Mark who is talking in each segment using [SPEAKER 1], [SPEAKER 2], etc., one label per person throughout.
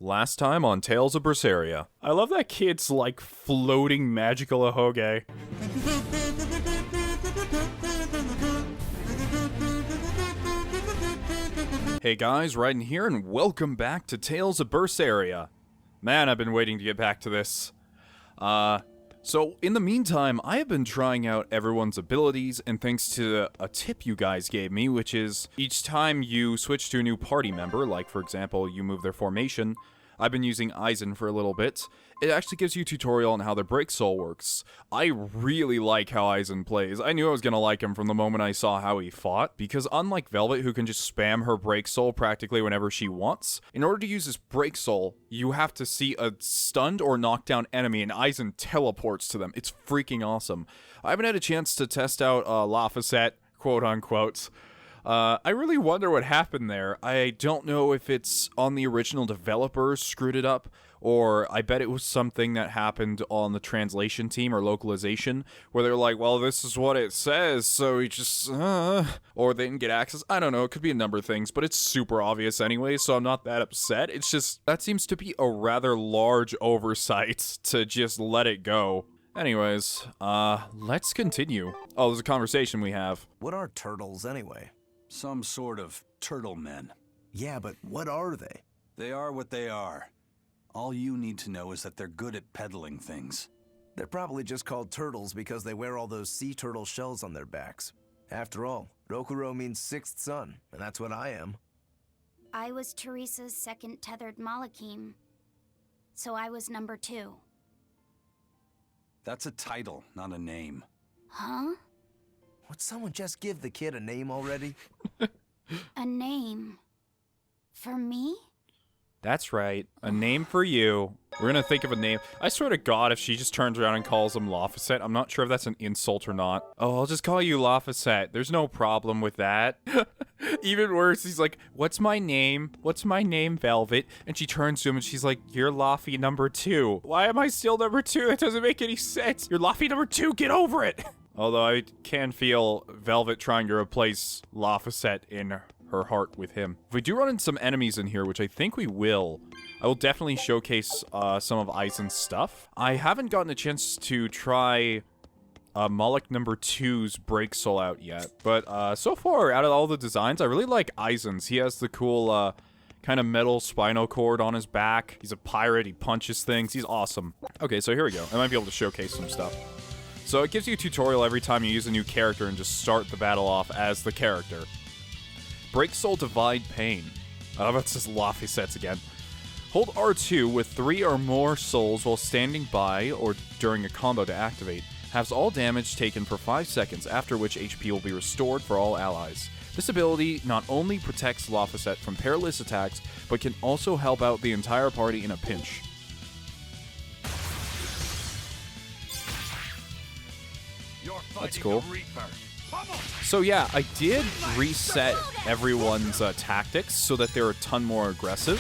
[SPEAKER 1] Last time on Tales of Berseria. I love that kid's like floating magical ahoge. Hey guys, Raiden here and welcome back to Tales of Berseria. Man, I've been waiting to get back to this. So in the meantime, I have been trying out everyone's abilities, and thanks to a tip you guys gave me, which is each time you switch to a new party member, like for example, you move their formation, I've been using Eizen for a little bit, it actually gives you a tutorial on how their break soul works. I really like how Eizen plays. I knew I was gonna like him from the moment I saw how he fought, because unlike Velvet, who can just spam her break soul practically whenever she wants, in order to use this break soul, you have to see a stunned or knocked down enemy, and Eizen teleports to them. It's freaking awesome. I haven't had a chance to test out Laphicet, quote unquote. I really wonder what happened there. I don't know if it's on the original developers screwed it up, or I bet it was something that happened on the translation team or localization, where they're like, well, this is what it says, so we just, or they didn't get access. I don't know, it could be a number of things, but it's super obvious anyway, so I'm not that upset. It's just, that seems to be a rather large oversight to just let it go. Anyways, let's continue. Oh, there's a conversation we have.
[SPEAKER 2] What are turtles anyway?
[SPEAKER 3] Some sort of turtle men.
[SPEAKER 2] Yeah, but what are they?
[SPEAKER 3] They are what they are. All you need to know is that they're good at peddling things.
[SPEAKER 2] They're probably just called turtles because they wear all those sea turtle shells on their backs. After all, Rokuro means sixth son, and that's what I am.
[SPEAKER 4] I was Teresa's second tethered Malakim, so I was number 2.
[SPEAKER 3] That's a title, not a name.
[SPEAKER 4] Huh?
[SPEAKER 2] Would someone just give the kid a name already?
[SPEAKER 4] A name? For me?
[SPEAKER 1] That's right. A name for you. We're gonna think of a name. I swear to God, if she just turns around and calls him Laphicet, I'm not sure if that's an insult or not. Oh, I'll just call you Laphicet. There's no problem with that. Even worse, he's like, what's my name? What's my name, Velvet? And she turns to him and she's like, you're Laffy number 2. Why am I still number 2? That doesn't make any sense. You're Laffy number 2. Get over it. Although I can feel Velvet trying to replace Laphicet in her heart with him. If we do run into some enemies in here, which I think we will, I will definitely showcase some of Eizen's stuff. I haven't gotten a chance to try Malak number 2's break soul out yet, but so far, out of all the designs, I really like Eizen's. He has the cool kind of metal spinal cord on his back. He's a pirate, he punches things, he's awesome. Okay, so here we go. I might be able to showcase some stuff. So it gives you a tutorial every time you use a new character and just start the battle off as the character. Break Soul Divide Pain. Oh, that's just Laphicet's again. Hold R2 with 3 or more souls while standing by or during a combo to activate. Halves all damage taken for 5 seconds, after which HP will be restored for all allies. This ability not only protects Laphicet from perilous attacks, but can also help out the entire party in a pinch. That's cool. So yeah, I did reset everyone's tactics so that they're a ton more aggressive.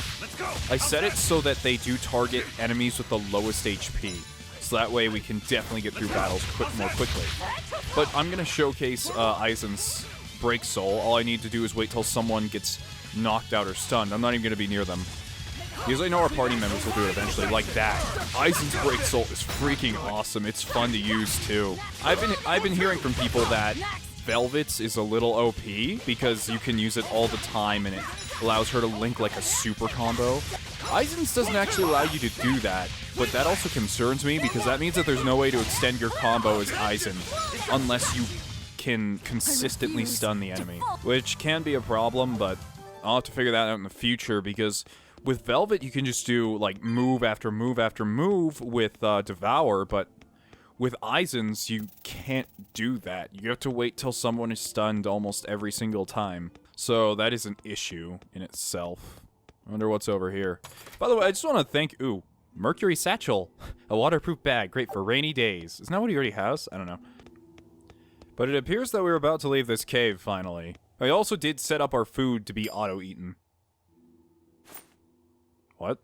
[SPEAKER 1] I set it so that they do target enemies with the lowest HP. So that way we can definitely get through battles more quickly. But I'm going to showcase Eizen's break soul. All I need to do is wait till someone gets knocked out or stunned. I'm not even going to be near them, because I know our party members will do it eventually, like that. Eizen's break soul is freaking awesome. It's fun to use too. I've been hearing from people that Velvet's is a little OP because you can use it all the time and it allows her to link like a super combo. Eizen's doesn't actually allow you to do that, but that also concerns me because that means that there's no way to extend your combo as Eizen unless you can consistently stun the enemy, which can be a problem, but I'll have to figure that out in the future because with Velvet, you can just do, like, move after move after move with Devour, but with Eizen's, you can't do that. You have to wait till someone is stunned almost every single time. So that is an issue in itself. I wonder what's over here. By the way, I just want to thank... Ooh, Mercury Satchel. A waterproof bag, great for rainy days. Isn't that what he already has? I don't know. But it appears that we're about to leave this cave, finally. I also did set up our food to be auto-eaten. What?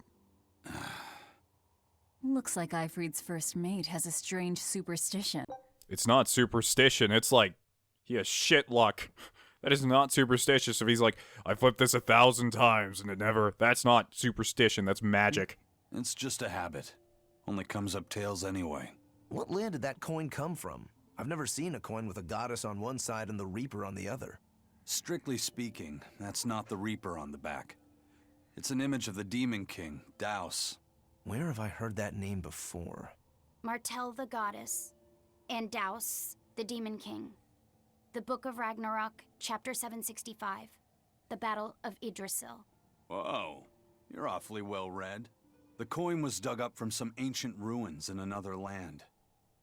[SPEAKER 5] Looks like Ifrid's first mate has a strange superstition.
[SPEAKER 1] It's not superstition, it's like, he has shit luck. That is not superstitious if he's like, I flipped this 1,000 times and it never... That's not superstition, that's magic.
[SPEAKER 3] It's just a habit. Only comes up tails anyway.
[SPEAKER 2] What land did that coin come from? I've never seen a coin with a goddess on one side and the Reaper on the other.
[SPEAKER 3] Strictly speaking, that's not the Reaper on the back. It's an image of the Demon King, Daus.
[SPEAKER 2] Where have I heard that name before?
[SPEAKER 4] Martel the goddess, and Daus the demon king. The Book of Ragnarok, chapter 765. The Battle of Yggdrasil.
[SPEAKER 3] Whoa, you're awfully well read. The coin was dug up from some ancient ruins in another land.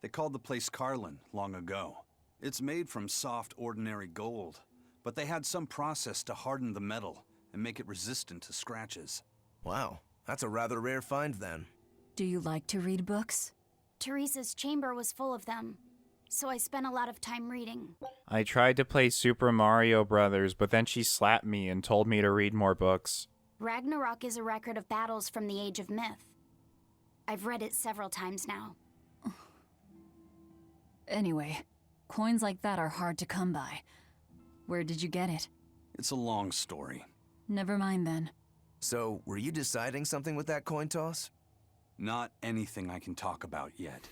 [SPEAKER 3] They called the place Karlin long ago. It's made from soft, ordinary gold, but they had some process to harden the metal and make it resistant to scratches.
[SPEAKER 2] Wow, that's a rather rare find then.
[SPEAKER 5] Do you like to read books?
[SPEAKER 4] Teresa's chamber was full of them, so I spent a lot of time reading.
[SPEAKER 1] I tried to play Super Mario Brothers, but then she slapped me and told me to read more books.
[SPEAKER 4] Ragnarok is a record of battles from the Age of Myth. I've read it several times now.
[SPEAKER 5] Anyway, coins like that are hard to come by. Where did you get it?
[SPEAKER 3] It's a long story.
[SPEAKER 5] Never mind then.
[SPEAKER 2] So, were you deciding something with that coin toss?
[SPEAKER 3] Not anything I can talk about yet.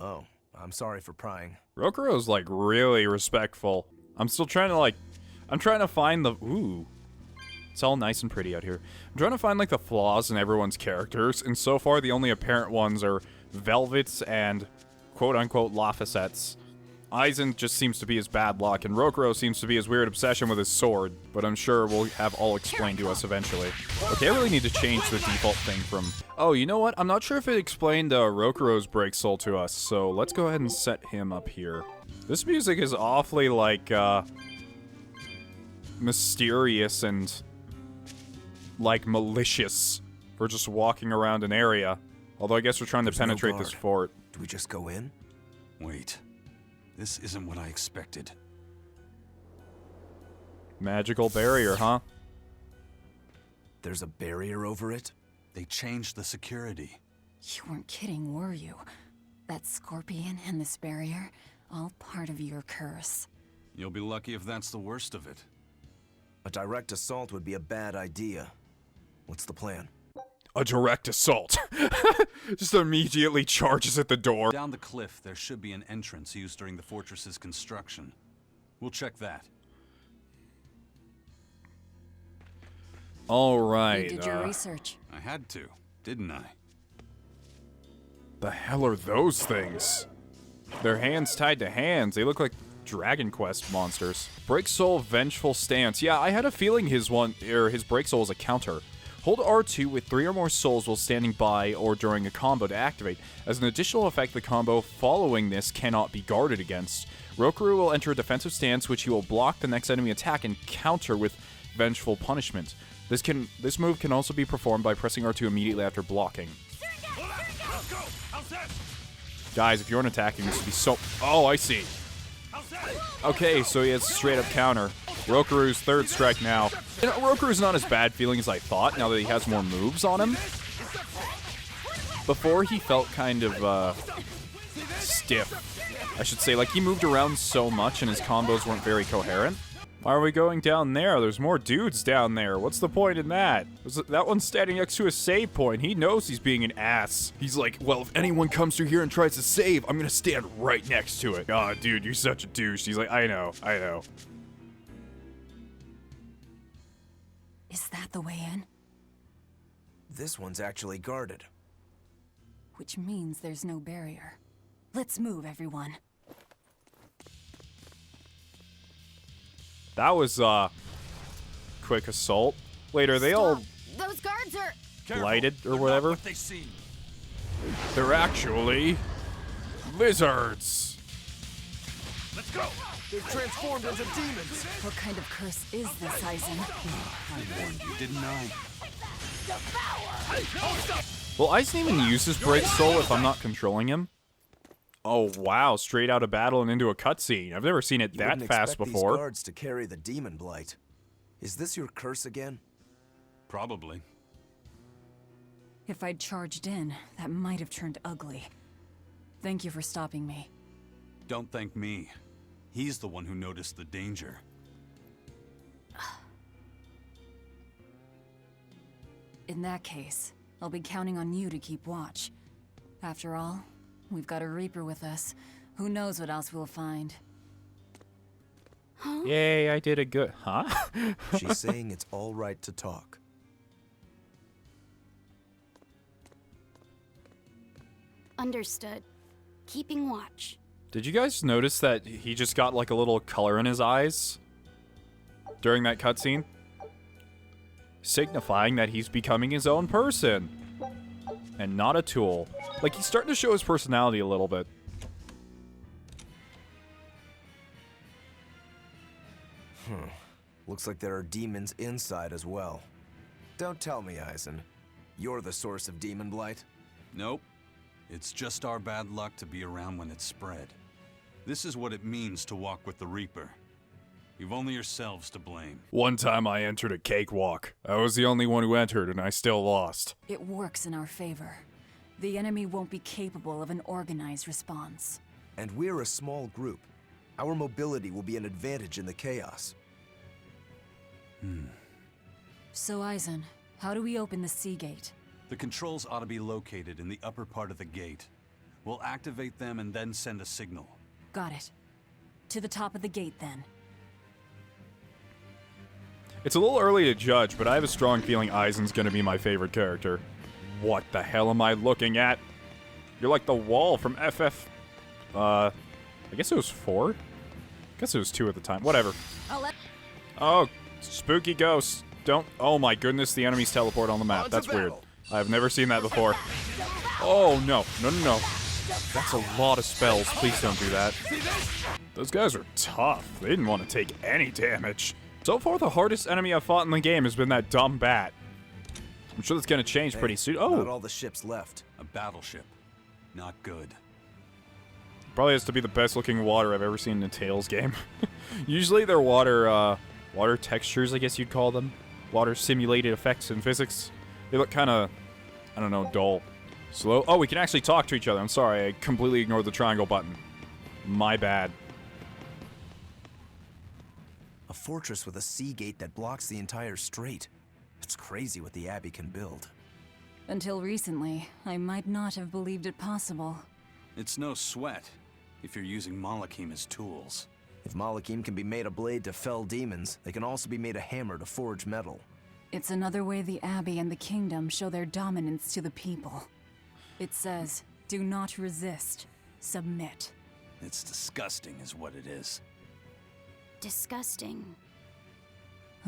[SPEAKER 2] Oh, I'm sorry for prying.
[SPEAKER 1] Rokuro's like really respectful. I'm still trying to I'm trying to find the, ooh. It's all nice and pretty out here. I'm trying to find like the flaws in everyone's characters, and so far the only apparent ones are Velvets and quote-unquote Laphicets. Eizen just seems to be his bad luck, and Rokuro seems to be his weird obsession with his sword, but I'm sure we'll have all explained to us eventually. Okay, I really need to change the default thing from... Oh, you know what? I'm not sure if it explained Rokuro's break soul to us, so let's go ahead and set him up here. This music is awfully, like, mysterious and, like, malicious for just walking around an area. Although I guess we're trying to penetrate this fort.
[SPEAKER 2] Do we just go in?
[SPEAKER 3] Wait. This isn't what I expected.
[SPEAKER 1] Magical barrier, huh?
[SPEAKER 2] There's a barrier over it?
[SPEAKER 3] They changed the security.
[SPEAKER 5] You weren't kidding, were you? That scorpion and this barrier, all part of your curse.
[SPEAKER 3] You'll be lucky if that's the worst of it.
[SPEAKER 2] A direct assault would be a bad idea. What's the plan?
[SPEAKER 1] A direct assault. Just immediately charges at the door.
[SPEAKER 3] Down the cliff, there should be an entrance used during the fortress's construction. We'll check that.
[SPEAKER 1] All right.
[SPEAKER 5] You did your research.
[SPEAKER 3] I had to, didn't I?
[SPEAKER 1] The hell are those things? Their hands tied to hands. They look like Dragon Quest monsters. Break Soul, Vengeful Stance. Yeah, I had a feeling his Break Soul was a counter. Hold R2 with 3 or more souls while standing by or during a combo to activate. As an additional effect, the combo following this cannot be guarded against. Rokuro will enter a defensive stance, which he will block the next enemy attack and counter with Vengeful Punishment. This move can also be performed by pressing R2 immediately after blocking. Guys, if you aren't attacking, this would be so... Oh, I see. Okay, so he has straight up counter. Rokuru's third strike now. You know, Rokuru's not as bad feeling as I thought now that he has more moves on him. Before, he felt kind of, stiff. I should say, like, he moved around so much and his combos weren't very coherent. Why are we going down there? There's more dudes down there. What's the point in that? That one's standing next to a save point. He knows he's being an ass. He's like, well, if anyone comes through here and tries to save, I'm gonna stand right next to it. Aw, dude, you're such a douche. He's like, I know.
[SPEAKER 5] Is that the way in?
[SPEAKER 2] This one's actually guarded.
[SPEAKER 5] Which means there's no barrier. Let's move, everyone.
[SPEAKER 1] That was, quick assault. Wait, are they all
[SPEAKER 4] Those guards are...
[SPEAKER 1] blighted or whatever?
[SPEAKER 3] What they seem.
[SPEAKER 1] They're actually lizards.
[SPEAKER 3] Let's go!
[SPEAKER 2] They've transformed into demons!
[SPEAKER 5] What kind of curse is this, Eizen?
[SPEAKER 3] I warned you, didn't I?
[SPEAKER 1] Will Eizen even use his Break Soul if I'm not controlling him? Oh, wow. Straight out of battle and into a cutscene. I've never seen it that fast before.
[SPEAKER 2] These guards to carry the Daemonblight. Is this your curse again?
[SPEAKER 3] Probably.
[SPEAKER 5] If I'd charged in, that might have turned ugly. Thank you for stopping me.
[SPEAKER 3] Don't thank me. He's the one who noticed the danger.
[SPEAKER 5] In that case, I'll be counting on you to keep watch. After all, we've got a Reaper with us. Who knows what else we'll find.
[SPEAKER 1] Yay, I did a good... Huh?
[SPEAKER 2] She's saying it's all right to talk.
[SPEAKER 4] Understood. Keeping watch.
[SPEAKER 1] Did you guys notice that he just got like a little color in his eyes during that cutscene? Signifying that he's becoming his own person and not a tool. Like, he's starting to show his personality a little bit.
[SPEAKER 2] Looks like there are demons inside as well. Don't tell me, Eizen. You're the source of Daemonblight?
[SPEAKER 3] Nope. It's just our bad luck to be around when it's spread. This is what it means to walk with the Reaper. You've only yourselves to blame.
[SPEAKER 1] One time I entered a cakewalk. I was the only one who entered and I still lost.
[SPEAKER 5] It works in our favor. The enemy won't be capable of an organized response.
[SPEAKER 2] And we're a small group. Our mobility will be an advantage in the chaos.
[SPEAKER 5] So Eizen, how do we open the sea gate?
[SPEAKER 3] The controls ought to be located in the upper part of the gate. We'll activate them and then send a signal.
[SPEAKER 5] Got it. To the top of the gate, then.
[SPEAKER 1] It's a little early to judge, but I have a strong feeling Eizen's gonna be my favorite character. What the hell am I looking at? You're like the wall from FF... I guess it was 4? I guess it was 2 at the time. Whatever. Oh, spooky ghosts. Don't... Oh my goodness, the enemies teleport on the map. That's weird. I've never seen that before. Oh, no. No, no, no. That's a lot of spells. Please don't do that. Those guys are tough. They didn't want to take any damage. So far, the hardest enemy I've fought in the game has been that dumb bat. I'm sure that's going to change pretty soon.
[SPEAKER 2] Not
[SPEAKER 1] Oh,
[SPEAKER 2] all the ships left.
[SPEAKER 3] A battleship. Not good.
[SPEAKER 1] probably has to be the best looking water I've ever seen in a Tales game. Usually they're water textures, I guess you'd call them. Water simulated effects in physics. They look kind of, I don't know, dull. Slow. Oh, we can actually talk to each other. I'm sorry, I completely ignored the triangle button. My bad.
[SPEAKER 2] A fortress with a sea gate that blocks the entire strait. It's crazy what the Abbey can build.
[SPEAKER 5] Until recently, I might not have believed it possible.
[SPEAKER 3] It's no sweat if you're using Malakim as tools.
[SPEAKER 2] If Malakim can be made a blade to fell demons, they can also be made a hammer to forge metal.
[SPEAKER 5] It's another way the Abbey and the Kingdom show their dominance to the people. It says, do not resist, submit.
[SPEAKER 3] It's disgusting is what it is.
[SPEAKER 4] Disgusting.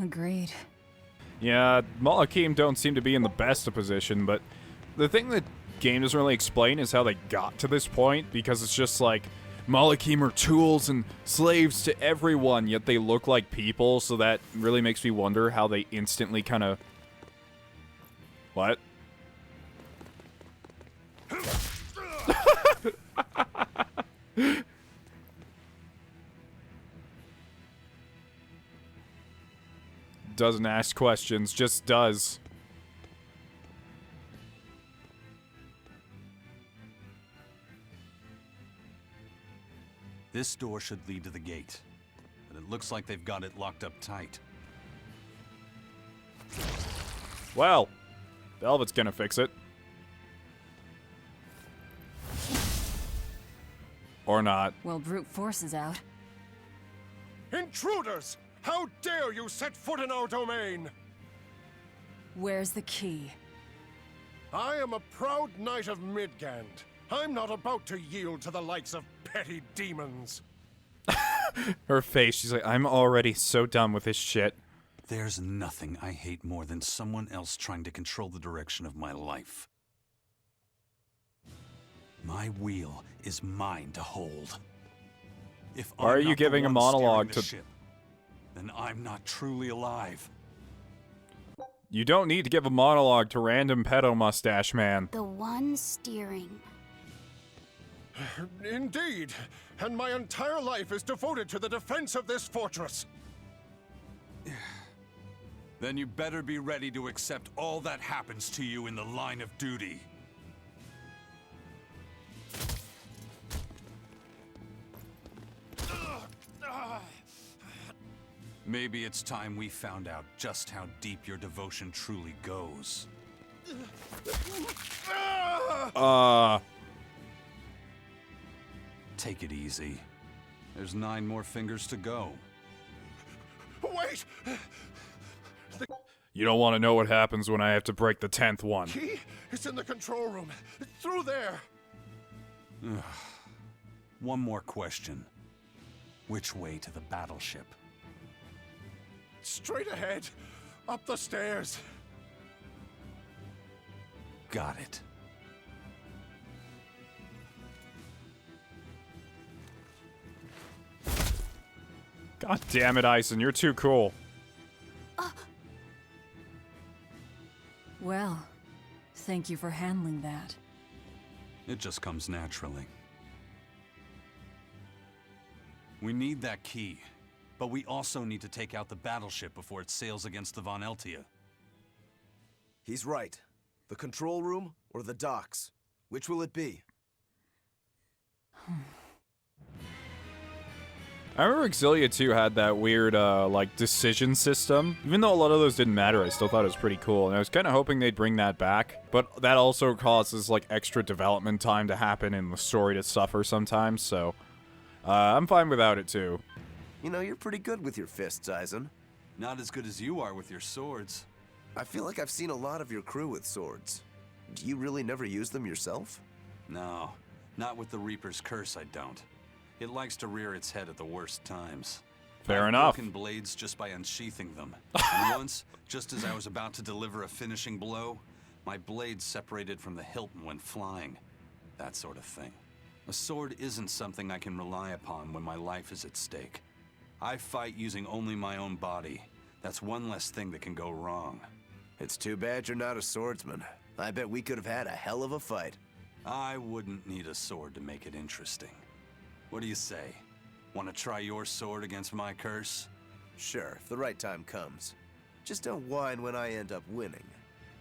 [SPEAKER 5] Agreed.
[SPEAKER 1] Yeah, Malakim don't seem to be in the best of position, but the thing that game doesn't really explain is how they got to this point, because it's just like, Malakim are tools and slaves to everyone, yet they look like people, so that really makes me wonder how they instantly kind of... What? Doesn't ask questions, just does.
[SPEAKER 3] This door should lead to the gate, but it looks like they've got it locked up tight.
[SPEAKER 1] Well, Velvet's gonna fix it. Or not.
[SPEAKER 5] Well, brute force is out.
[SPEAKER 6] Intruders! How dare you set foot in our domain?
[SPEAKER 5] Where's the key?
[SPEAKER 6] I am a proud knight of Midgand. I'm not about to yield to the likes of petty demons.
[SPEAKER 1] Her face, she's like, I'm already so done with this shit.
[SPEAKER 3] There's nothing I hate more than someone else trying to control the direction of my life. My wheel is mine to hold. If
[SPEAKER 1] Why are you giving a monologue to...
[SPEAKER 3] ship, then I'm not truly alive.
[SPEAKER 1] You don't need to give a monologue to random pedo mustache man.
[SPEAKER 4] The one steering.
[SPEAKER 6] Indeed, and my entire life is devoted to the defense of this fortress.
[SPEAKER 3] Then you better be ready to accept all that happens to you in the line of duty. Maybe it's time we found out just how deep your devotion truly goes. Take it easy. There's 9 more fingers to go.
[SPEAKER 6] Wait!
[SPEAKER 1] You don't want to know what happens when I have to break the 10th one.
[SPEAKER 6] Key? It's in the control room. It's through there.
[SPEAKER 3] One more question. Which way to the battleship?
[SPEAKER 6] Straight ahead. Up the stairs.
[SPEAKER 3] Got it.
[SPEAKER 1] God damn it, Eizen, you're too cool.
[SPEAKER 5] Well, thank you for handling that.
[SPEAKER 3] It just comes naturally. We need that key, but we also need to take out the battleship before it sails against the Von Eltia.
[SPEAKER 2] He's right. The control room or the docks? Which will it be?
[SPEAKER 1] I remember Exilia 2 had that weird, like, decision system. Even though a lot of those didn't matter, I still thought it was pretty cool. And I was kind of hoping they'd bring that back. But that also causes, like, extra development time to happen and the story to suffer sometimes, so... I'm fine without it, too.
[SPEAKER 2] You know, you're pretty good with your fists, Eizen.
[SPEAKER 3] Not as good as you are with your swords.
[SPEAKER 2] I feel like I've seen a lot of your crew with swords. Do you really never use them yourself?
[SPEAKER 3] No, not with the Reaper's curse, I don't. It likes to rear its head at the worst times.
[SPEAKER 1] Fair
[SPEAKER 3] I've
[SPEAKER 1] enough.
[SPEAKER 3] broken blades just by unsheathing them. And once, just as I was about to deliver a finishing blow, my blade separated from the hilt and went flying. That sort of thing. A sword isn't something I can rely upon when my life is at stake. I fight using only my own body. That's one less thing that can go wrong.
[SPEAKER 2] It's too bad you're not a swordsman. I bet we could have had a hell of a fight.
[SPEAKER 3] I wouldn't need a sword to make it interesting. What do you say? Want to try your sword against my curse?
[SPEAKER 2] Sure, if the right time comes. Just don't whine when I end up winning.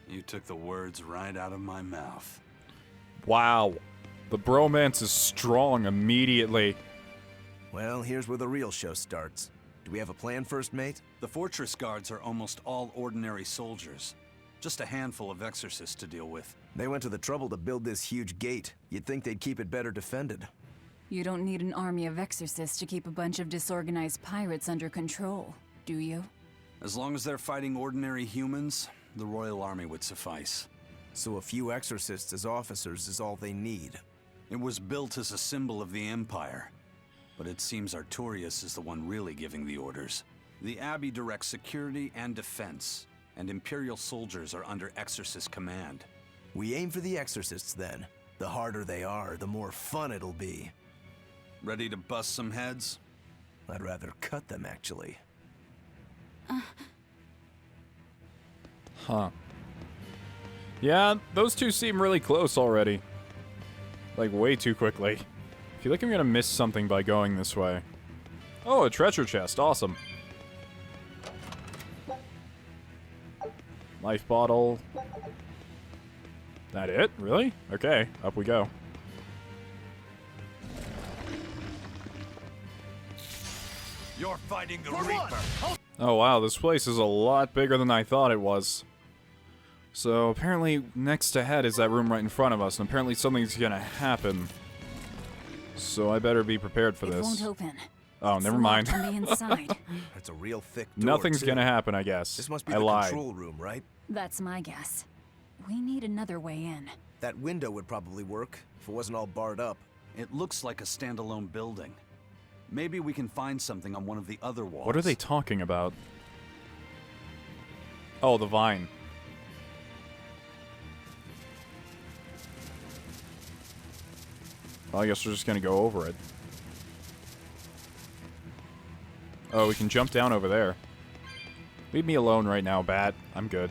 [SPEAKER 3] You took the words right out of my mouth.
[SPEAKER 1] Wow. The bromance is strong immediately.
[SPEAKER 2] Well, here's where the real show starts. Do we have a plan, First Mate?
[SPEAKER 3] The fortress guards are almost all ordinary soldiers. Just a handful of Exorcists to deal with.
[SPEAKER 2] They went to the trouble to build this huge gate. You'd think they'd keep it better defended.
[SPEAKER 5] You don't need an army of exorcists to keep a bunch of disorganized pirates under control, do you?
[SPEAKER 3] As long as they're fighting ordinary humans, the Royal Army would suffice.
[SPEAKER 2] So a few exorcists as officers is all they need.
[SPEAKER 3] It was built as a symbol of the Empire. But it seems Artorias is the one really giving the orders. The Abbey directs security and defense, and Imperial soldiers are under Exorcist command.
[SPEAKER 2] We aim for the exorcists then. The harder they are, the more fun it'll be.
[SPEAKER 3] Ready to bust some heads?
[SPEAKER 2] I'd rather cut them, actually.
[SPEAKER 1] Huh. Yeah, those two seem really close already. Like, way too quickly. I feel like I'm gonna miss something by going this way. Oh, a treasure chest. Awesome. Life bottle. That it? Really? Okay, up we go.
[SPEAKER 3] You're fighting the Reaper!
[SPEAKER 1] Oh wow, this place is a lot bigger than I thought it was. So apparently next ahead is that room right in front of us, and apparently something's gonna happen. So I better be prepared for
[SPEAKER 5] It
[SPEAKER 1] this.
[SPEAKER 5] won't open.
[SPEAKER 1] Oh,
[SPEAKER 5] It's
[SPEAKER 1] never
[SPEAKER 5] locked
[SPEAKER 1] mind.
[SPEAKER 5] on the inside.
[SPEAKER 2] That's a real thick door,
[SPEAKER 1] Nothing's
[SPEAKER 2] too.
[SPEAKER 1] gonna happen, I guess.
[SPEAKER 2] This must be
[SPEAKER 1] I
[SPEAKER 2] the
[SPEAKER 1] lied.
[SPEAKER 2] control room, right?
[SPEAKER 5] That's my guess. We need another way in.
[SPEAKER 2] That window would probably work, if it wasn't all barred up.
[SPEAKER 3] It looks like a standalone building. Maybe we can find something on one of the other walls.
[SPEAKER 1] What are they talking about? Oh, the vine. Well, I guess we're just gonna go over it. Oh, we can jump down over there. Leave me alone right now, Bat. I'm good.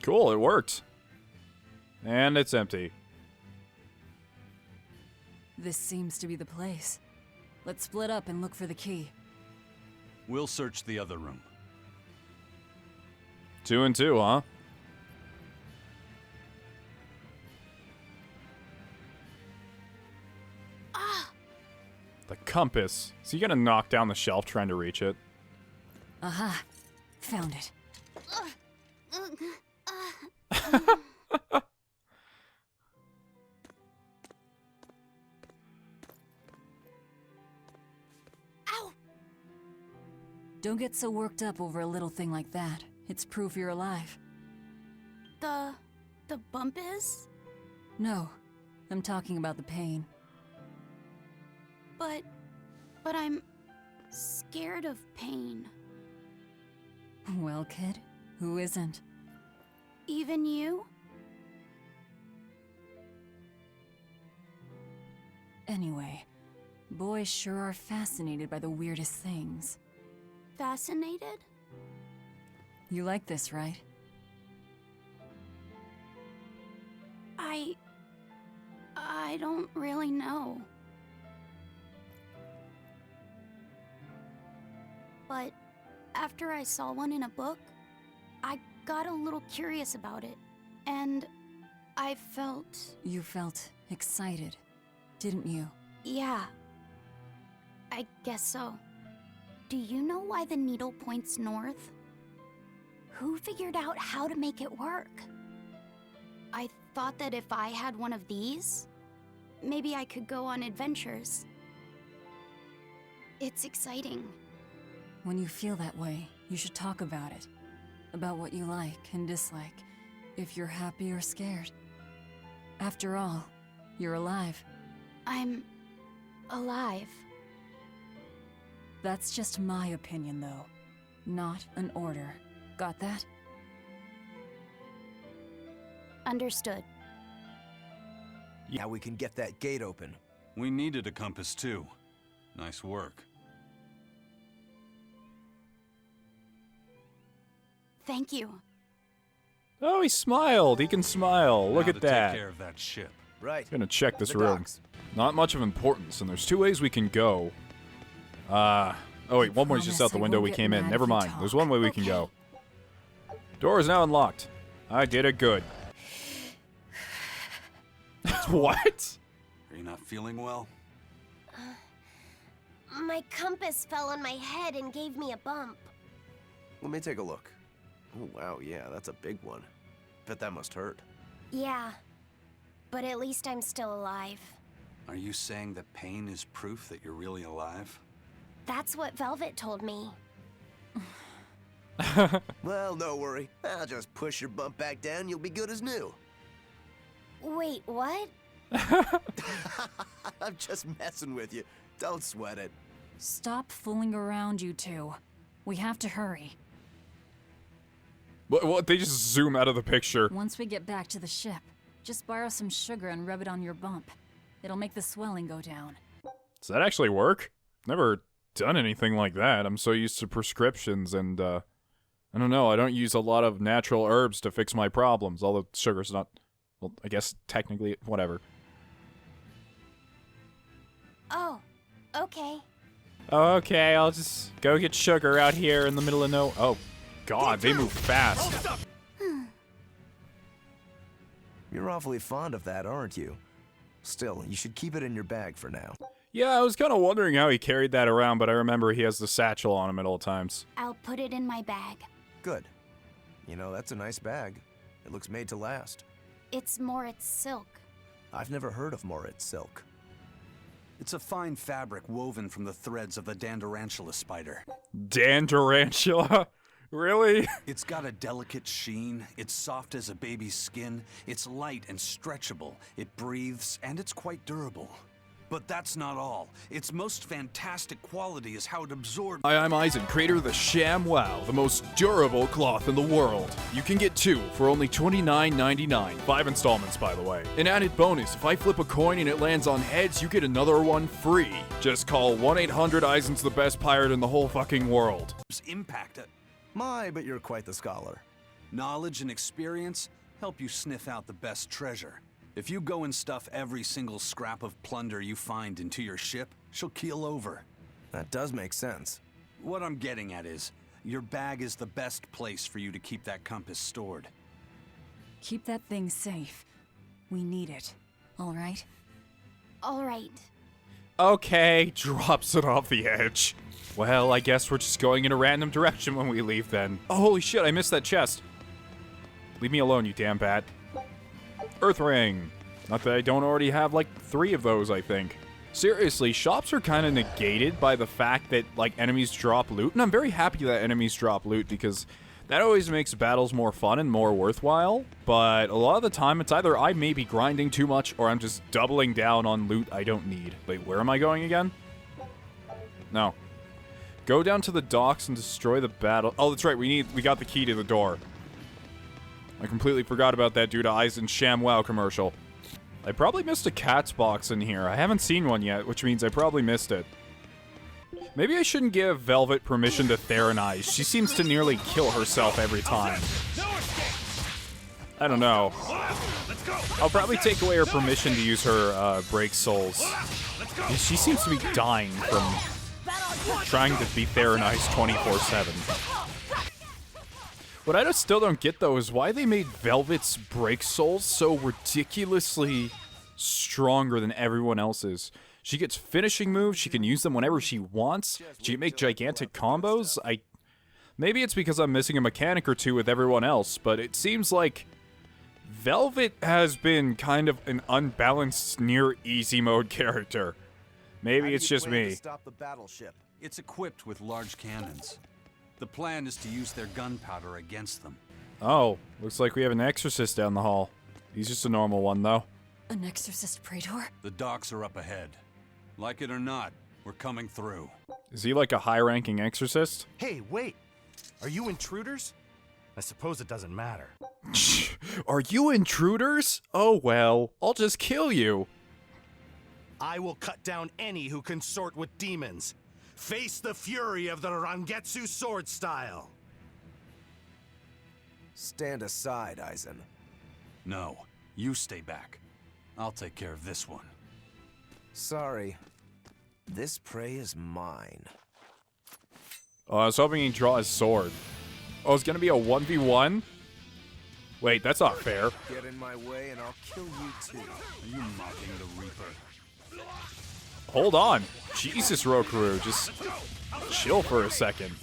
[SPEAKER 1] Cool, it worked. And it's empty.
[SPEAKER 5] This seems to be the place. Let's split up and look for the key.
[SPEAKER 3] We'll search the other room.
[SPEAKER 1] 2 and 2, huh? The compass. Is he gonna knock down the shelf trying to reach it?
[SPEAKER 5] Aha! Found it.
[SPEAKER 4] Ow!
[SPEAKER 5] Don't get so worked up over a little thing like that. It's proof you're alive.
[SPEAKER 4] The bump is?
[SPEAKER 5] No, I'm talking about the pain.
[SPEAKER 4] But I'm scared of pain.
[SPEAKER 5] Well, kid, who isn't?
[SPEAKER 4] Even you?
[SPEAKER 5] Anyway, boys sure are fascinated by the weirdest things.
[SPEAKER 4] Fascinated?
[SPEAKER 5] You like this, right?
[SPEAKER 4] I don't really know. But after I saw one in a book, I got a little curious about it, and I felt...
[SPEAKER 5] You felt excited, didn't you?
[SPEAKER 4] Yeah. I guess so. Do you know why the needle points north? Who figured out how to make it work? I thought that if I had one of these, maybe I could go on adventures. It's exciting.
[SPEAKER 5] When you feel that way, you should talk about it. About what you like and dislike, if you're happy or scared. After all, you're alive.
[SPEAKER 4] I'm alive.
[SPEAKER 5] That's just my opinion, though. Not an order. Got that?
[SPEAKER 4] Understood.
[SPEAKER 2] Now we can get that gate open.
[SPEAKER 3] We needed a compass too. Nice work.
[SPEAKER 4] Thank you.
[SPEAKER 1] Oh, he smiled. He can smile. Look
[SPEAKER 3] Now
[SPEAKER 1] at
[SPEAKER 3] to
[SPEAKER 1] that.
[SPEAKER 3] Take care of that ship.
[SPEAKER 2] Right.
[SPEAKER 1] Gonna check this
[SPEAKER 2] The
[SPEAKER 1] room.
[SPEAKER 2] docks.
[SPEAKER 1] Not much of importance, and there's two ways we can go. Oh wait, one way's just out the
[SPEAKER 5] Promise I
[SPEAKER 1] window
[SPEAKER 5] won't
[SPEAKER 1] we
[SPEAKER 5] get
[SPEAKER 1] came in.
[SPEAKER 5] mad
[SPEAKER 1] Never
[SPEAKER 5] if you
[SPEAKER 1] mind.
[SPEAKER 5] talk.
[SPEAKER 1] There's one way we can go. Door is now unlocked. I did it good. What?
[SPEAKER 3] Are you not feeling well?
[SPEAKER 7] My compass fell on my head and gave me a bump.
[SPEAKER 2] Let me take a look. Oh, wow, yeah, that's a big one. Bet that must hurt.
[SPEAKER 7] Yeah, but at least I'm still alive.
[SPEAKER 3] Are you saying that pain is proof that you're really alive?
[SPEAKER 7] That's what Velvet told me.
[SPEAKER 2] Well, no worry. I'll just push your bump back down, you'll be good as new.
[SPEAKER 7] Wait, what?
[SPEAKER 2] I'm just messing with you. Don't sweat it.
[SPEAKER 5] Stop fooling around, you two. We have to hurry.
[SPEAKER 1] What? They just zoom out of the picture.
[SPEAKER 5] Once we get back to the ship, just borrow some sugar and rub it on your bump. It'll make the swelling go down.
[SPEAKER 1] Does that actually work? Never done anything like that. I'm so used to prescriptions and, I don't know. I don't use a lot of natural herbs to fix my problems, although sugar's not... Well, I guess technically, whatever.
[SPEAKER 7] Oh, okay.
[SPEAKER 1] Okay, I'll just go get sugar out here in the middle of no... Oh, God, they move fast.
[SPEAKER 2] You're awfully fond of that, aren't you? Still, you should keep it in your bag for now.
[SPEAKER 1] Yeah, I was kind of wondering how he carried that around, but I remember he has the satchel on him at all times.
[SPEAKER 4] I'll put it in my bag.
[SPEAKER 2] Good. You know, that's a nice bag. It looks made to last.
[SPEAKER 4] It's Moritz silk.
[SPEAKER 2] I've never heard of Moritz silk.
[SPEAKER 3] It's a fine fabric woven from the threads of the Dandarantula spider.
[SPEAKER 1] Dandarantula? Really?
[SPEAKER 3] It's got a delicate sheen, it's soft as a baby's skin, it's light and stretchable, it breathes, and it's quite durable. But that's not all. Its most fantastic quality is how it absorbs...
[SPEAKER 1] Hi, I'm Eizen, creator of the ShamWow, the most durable cloth in the world. You can get 2 for only $29.99. 5 installments, by the way. An added bonus, if I flip a coin and it lands on heads, you get another one free. Just call 1-800-EIZEN's the best pirate in the whole fucking world.
[SPEAKER 3] Impact.
[SPEAKER 2] My, but you're quite the scholar.
[SPEAKER 3] Knowledge and experience help you sniff out the best treasure. If you go and stuff every single scrap of plunder you find into your ship, she'll keel over.
[SPEAKER 2] That does make sense.
[SPEAKER 3] What I'm getting at is, your bag is the best place for you to keep that compass stored.
[SPEAKER 5] Keep that thing safe. We need it. All right?
[SPEAKER 4] All right.
[SPEAKER 1] Okay, drops it off the edge. Well, I guess we're just going in a random direction when we leave then. Oh, holy shit, I missed that chest. Leave me alone, you damn bat. Earth ring. Not that I don't already have, like, 3 of those, I think. Seriously, shops are kind of negated by the fact that, like, enemies drop loot. And I'm very happy that enemies drop loot because that always makes battles more fun and more worthwhile. But a lot of the time, it's either I may be grinding too much or I'm just doubling down on loot I don't need. Wait, where am I going again? No. Go down to the docks and destroy the battle. Oh, that's right. We got the key to the door. I completely forgot about that due to Eizen's ShamWow commercial. I probably missed a cat's box in here. I haven't seen one yet, which means I probably missed it. Maybe I shouldn't give Velvet permission to Theranize. She seems to nearly kill herself every time. I don't know. I'll probably take away her permission to use her Break Souls. She seems to be dying from trying to be Theranize 24/7. What I just still don't get, though, is why they made Velvet's Break Souls so ridiculously stronger than everyone else's. She gets finishing moves, she can use them whenever she wants, she can make gigantic combos. Maybe it's because I'm missing a mechanic or two with everyone else, but it seems like Velvet has been kind of an unbalanced, near-easy mode character. Maybe it's just me.
[SPEAKER 2] Stop the battleship.
[SPEAKER 3] It's equipped with large cannons. The plan is to use their gunpowder against them.
[SPEAKER 1] Oh, looks like we have an Exorcist down the hall. He's just a normal one, though.
[SPEAKER 5] An Exorcist Praetor?
[SPEAKER 3] The docks are up ahead. Like it or not, we're coming through.
[SPEAKER 1] Is he like a high-ranking Exorcist?
[SPEAKER 8] Hey, wait! Are you intruders? I suppose it doesn't matter.
[SPEAKER 1] Are you intruders? Oh well, I'll just kill you.
[SPEAKER 8] I will cut down any who consort with demons. Face the fury of the Rangetsu sword style.
[SPEAKER 2] Stand aside, Eizen.
[SPEAKER 3] No, you stay back. I'll take care of this one.
[SPEAKER 2] Sorry. This prey is mine.
[SPEAKER 1] Oh, I was hoping he'd draw his sword. Oh, it's gonna be a 1v1? Wait, that's not fair.
[SPEAKER 2] Get in my way and I'll kill you too.
[SPEAKER 3] Are you mocking the Reaper?
[SPEAKER 1] Hold on. Jesus, Rokuru, just chill for a second.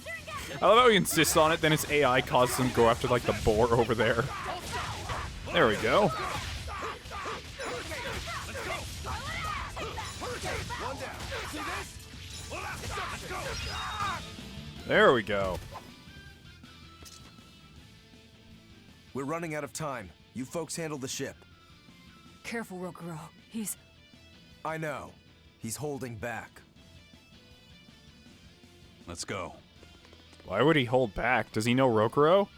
[SPEAKER 1] I love how he insists on it, then his AI causes him to go after, like, the boar over there. There we go. There we go.
[SPEAKER 2] We're running out of time. You folks handle the ship.
[SPEAKER 5] Careful, Rokuro. He's...
[SPEAKER 2] I know. He's holding back.
[SPEAKER 3] Let's go.
[SPEAKER 1] Why would he hold back? Does he know Rokuro?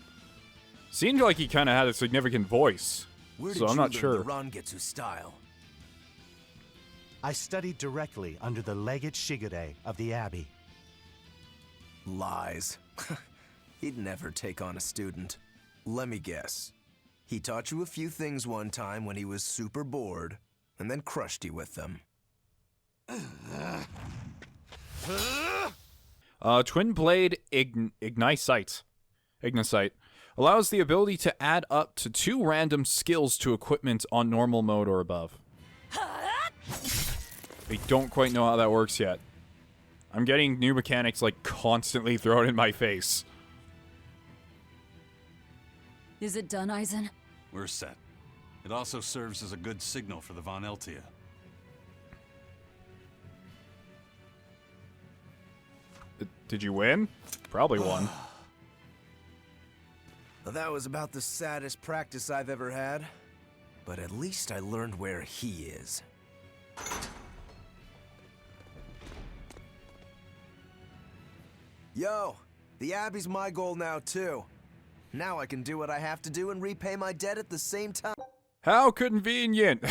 [SPEAKER 1] Seemed like he kind of had a significant voice, so I'm not sure.
[SPEAKER 2] The Rangetsu style?
[SPEAKER 8] I studied directly under the Legate Shigure of the Abbey.
[SPEAKER 2] Lies. He'd never take on a student. Let me guess. He taught you a few things one time when he was super bored, and then crushed you with them.
[SPEAKER 1] Twin Blade Ignicite allows the ability to add up to 2 random skills to equipment on normal mode or above. I don't quite know how that works yet. I'm getting new mechanics like constantly thrown in my face.
[SPEAKER 5] Is it done, Eizen?
[SPEAKER 3] We're set. It also serves as a good signal for the Von Eltia.
[SPEAKER 1] Did you win? Probably won.
[SPEAKER 2] That was about the saddest practice I've ever had. But at least I learned where he is. Yo, the Abbey's my goal now too. Now I can do what I have to do and repay my debt at the same time.
[SPEAKER 1] How convenient!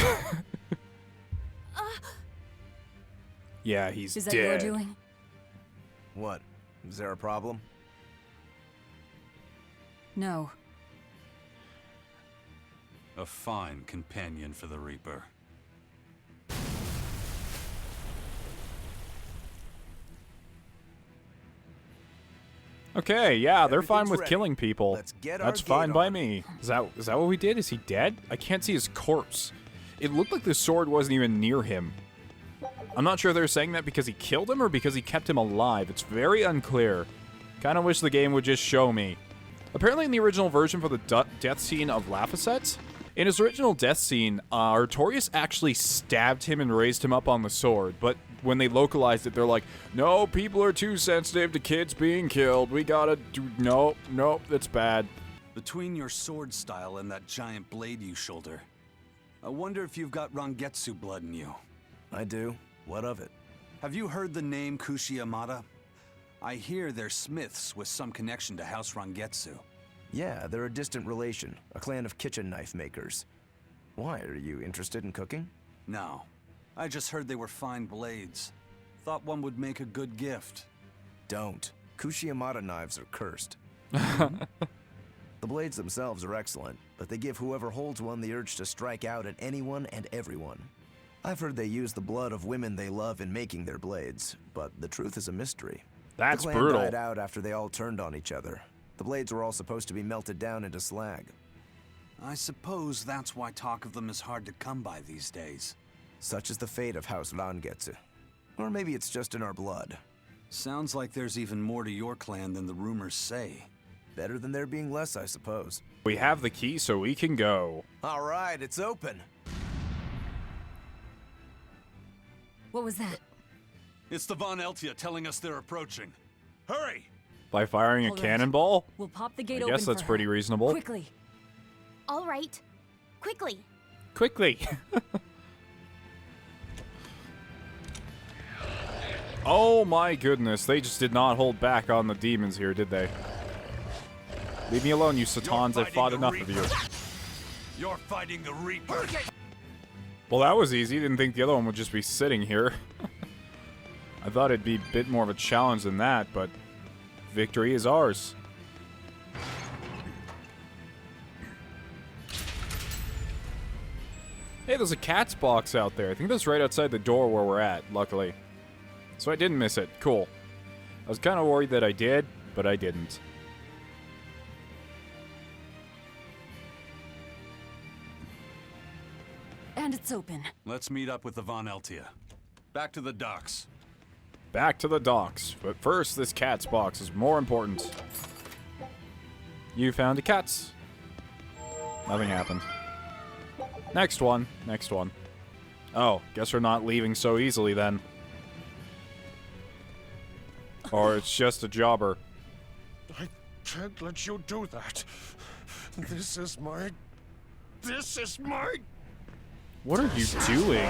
[SPEAKER 1] Yeah, he's dead.
[SPEAKER 5] Is that your doing?
[SPEAKER 2] What? Is there a problem?
[SPEAKER 5] No.
[SPEAKER 3] A fine companion for the Reaper.
[SPEAKER 1] Okay, yeah, they're fine with
[SPEAKER 2] ready.
[SPEAKER 1] killing people.
[SPEAKER 2] Let's get our
[SPEAKER 1] That's fine
[SPEAKER 2] gate
[SPEAKER 1] by
[SPEAKER 2] on.
[SPEAKER 1] me. Is that what we did? Is he dead? I can't see his corpse. It looked like the sword wasn't even near him. I'm not sure if they're saying that because he killed him or because he kept him alive. It's very unclear. Kind of wish the game would just show me. Apparently in the original version for the death scene of Laphicet, in his original death scene, Artorias actually stabbed him and raised him up on the sword, but when they localized it, they're like, no, people are too sensitive to kids being killed. We gotta do, nope, that's bad.
[SPEAKER 3] Between your sword style and that giant blade you shoulder, I wonder if you've got Rangetsu blood in you.
[SPEAKER 2] I do. What of it?
[SPEAKER 3] Have you heard the name Kushiyamada? I hear they're smiths with some connection to House Rangetsu.
[SPEAKER 2] Yeah, they're a distant relation, a clan of kitchen knife makers. Why, are you interested in cooking?
[SPEAKER 3] No. I just heard they were fine blades. Thought one would make a good gift.
[SPEAKER 2] Don't. Kushiyamada knives are cursed. The blades themselves are excellent, but they give whoever holds one the urge to strike out at anyone and everyone. I've heard they use the blood of women they love in making their blades, but the truth is a mystery.
[SPEAKER 1] That's
[SPEAKER 2] the clan
[SPEAKER 1] brutal.
[SPEAKER 2] died out after they all turned on each other. The blades were all supposed to be melted down into slag.
[SPEAKER 3] I suppose that's why talk of them is hard to come by these days.
[SPEAKER 2] Such is the fate of House Rangetsu. Or maybe it's just in our blood.
[SPEAKER 3] Sounds like there's even more to your clan than the rumors say.
[SPEAKER 2] Better than there being less, I suppose.
[SPEAKER 1] We have the key, so we can go.
[SPEAKER 2] All right, it's open.
[SPEAKER 5] What was that?
[SPEAKER 3] It's the Von Eltia telling us they're approaching. Hurry!
[SPEAKER 1] By firing a
[SPEAKER 5] All right.
[SPEAKER 1] cannonball?
[SPEAKER 5] We'll pop the gate
[SPEAKER 1] I
[SPEAKER 5] open
[SPEAKER 1] guess that's
[SPEAKER 5] for
[SPEAKER 1] pretty
[SPEAKER 5] her.
[SPEAKER 1] reasonable.
[SPEAKER 5] Quickly.
[SPEAKER 4] All right. Quickly.
[SPEAKER 1] Quickly. Oh my goodness, they just did not hold back on the demons here, did they? Leave me alone, you Satans. I've fought enough of you.
[SPEAKER 3] You're fighting the Reaper.
[SPEAKER 1] Well, that was easy. Didn't think the other one would just be sitting here. I thought it'd be a bit more of a challenge than that, but victory is ours. Hey, there's a cat's box out there. I think that's right outside the door where we're at, luckily. So I didn't miss it. Cool. I was kind of worried that I did, but I didn't.
[SPEAKER 5] And it's open.
[SPEAKER 3] Let's meet up with the Von Eltia. Back to the docks.
[SPEAKER 1] Back to the docks. But first, this cat's box is more important. You found a cat. Nothing happened. Next one. Next one. Oh, guess we're not leaving so easily then. Or it's just a jobber.
[SPEAKER 6] I can't let you do that. This is my...
[SPEAKER 1] What are you doing?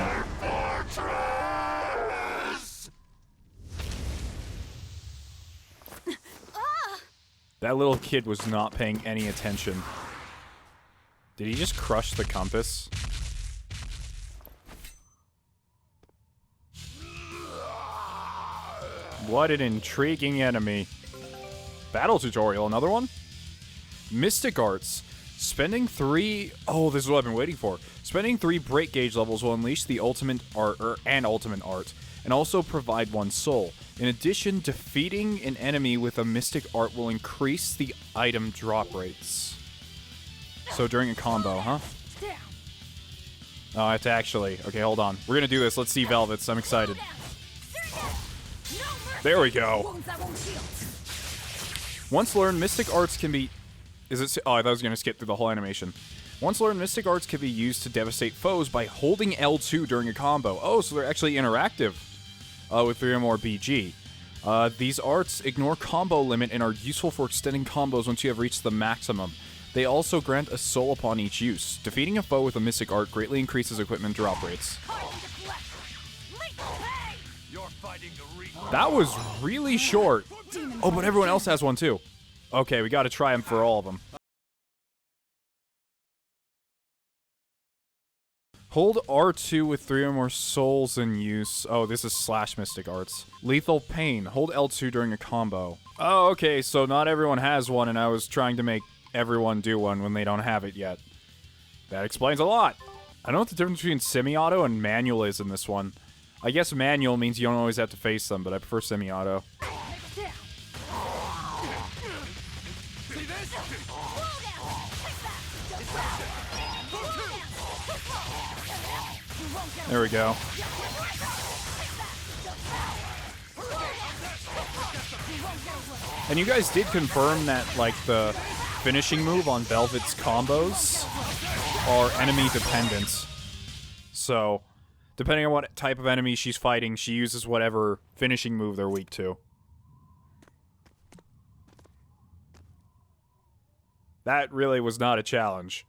[SPEAKER 1] That little kid was not paying any attention. Did he just crush the compass? What an intriguing enemy. Battle tutorial, another one? Mystic Arts. Spending 3... Oh, this is what I've been waiting for. Spending 3 break gauge levels will unleash the ultimate art, and also provide 1 soul. In addition, defeating an enemy with a mystic art will increase the item drop rates. So during a combo, huh? Oh, it's actually... Okay, hold on. We're gonna do this. Let's see Velvets. I'm excited. There we go. Once learned, Mystic Arts can be... Is it... Oh, I thought I was going to skip through the whole animation. Once learned, Mystic Arts can be used to devastate foes by holding L2 during a combo. Oh, so they're actually interactive with 3 or more BG. These arts ignore combo limit and are useful for extending combos once you have reached the maximum. They also grant a soul upon each use. Defeating a foe with a Mystic Art greatly increases equipment drop rates. That was really short. Oh, but everyone else has one too. Okay, we gotta try them for all of them. Hold R2 with 3 or more souls in use. Oh, this is slash Mystic Arts. Lethal Pain. Hold L2 during a combo. Oh, okay, so not everyone has one, and I was trying to make everyone do one when they don't have it yet. That explains a lot. I don't know what the difference between semi-auto and manual is in this one. I guess manual means you don't always have to face them, but I prefer semi-auto. There we go. And you guys did confirm that, like, the finishing move on Velvet's combos are enemy dependent. So, depending on what type of enemy she's fighting, she uses whatever finishing move they're weak to. That really was not a challenge.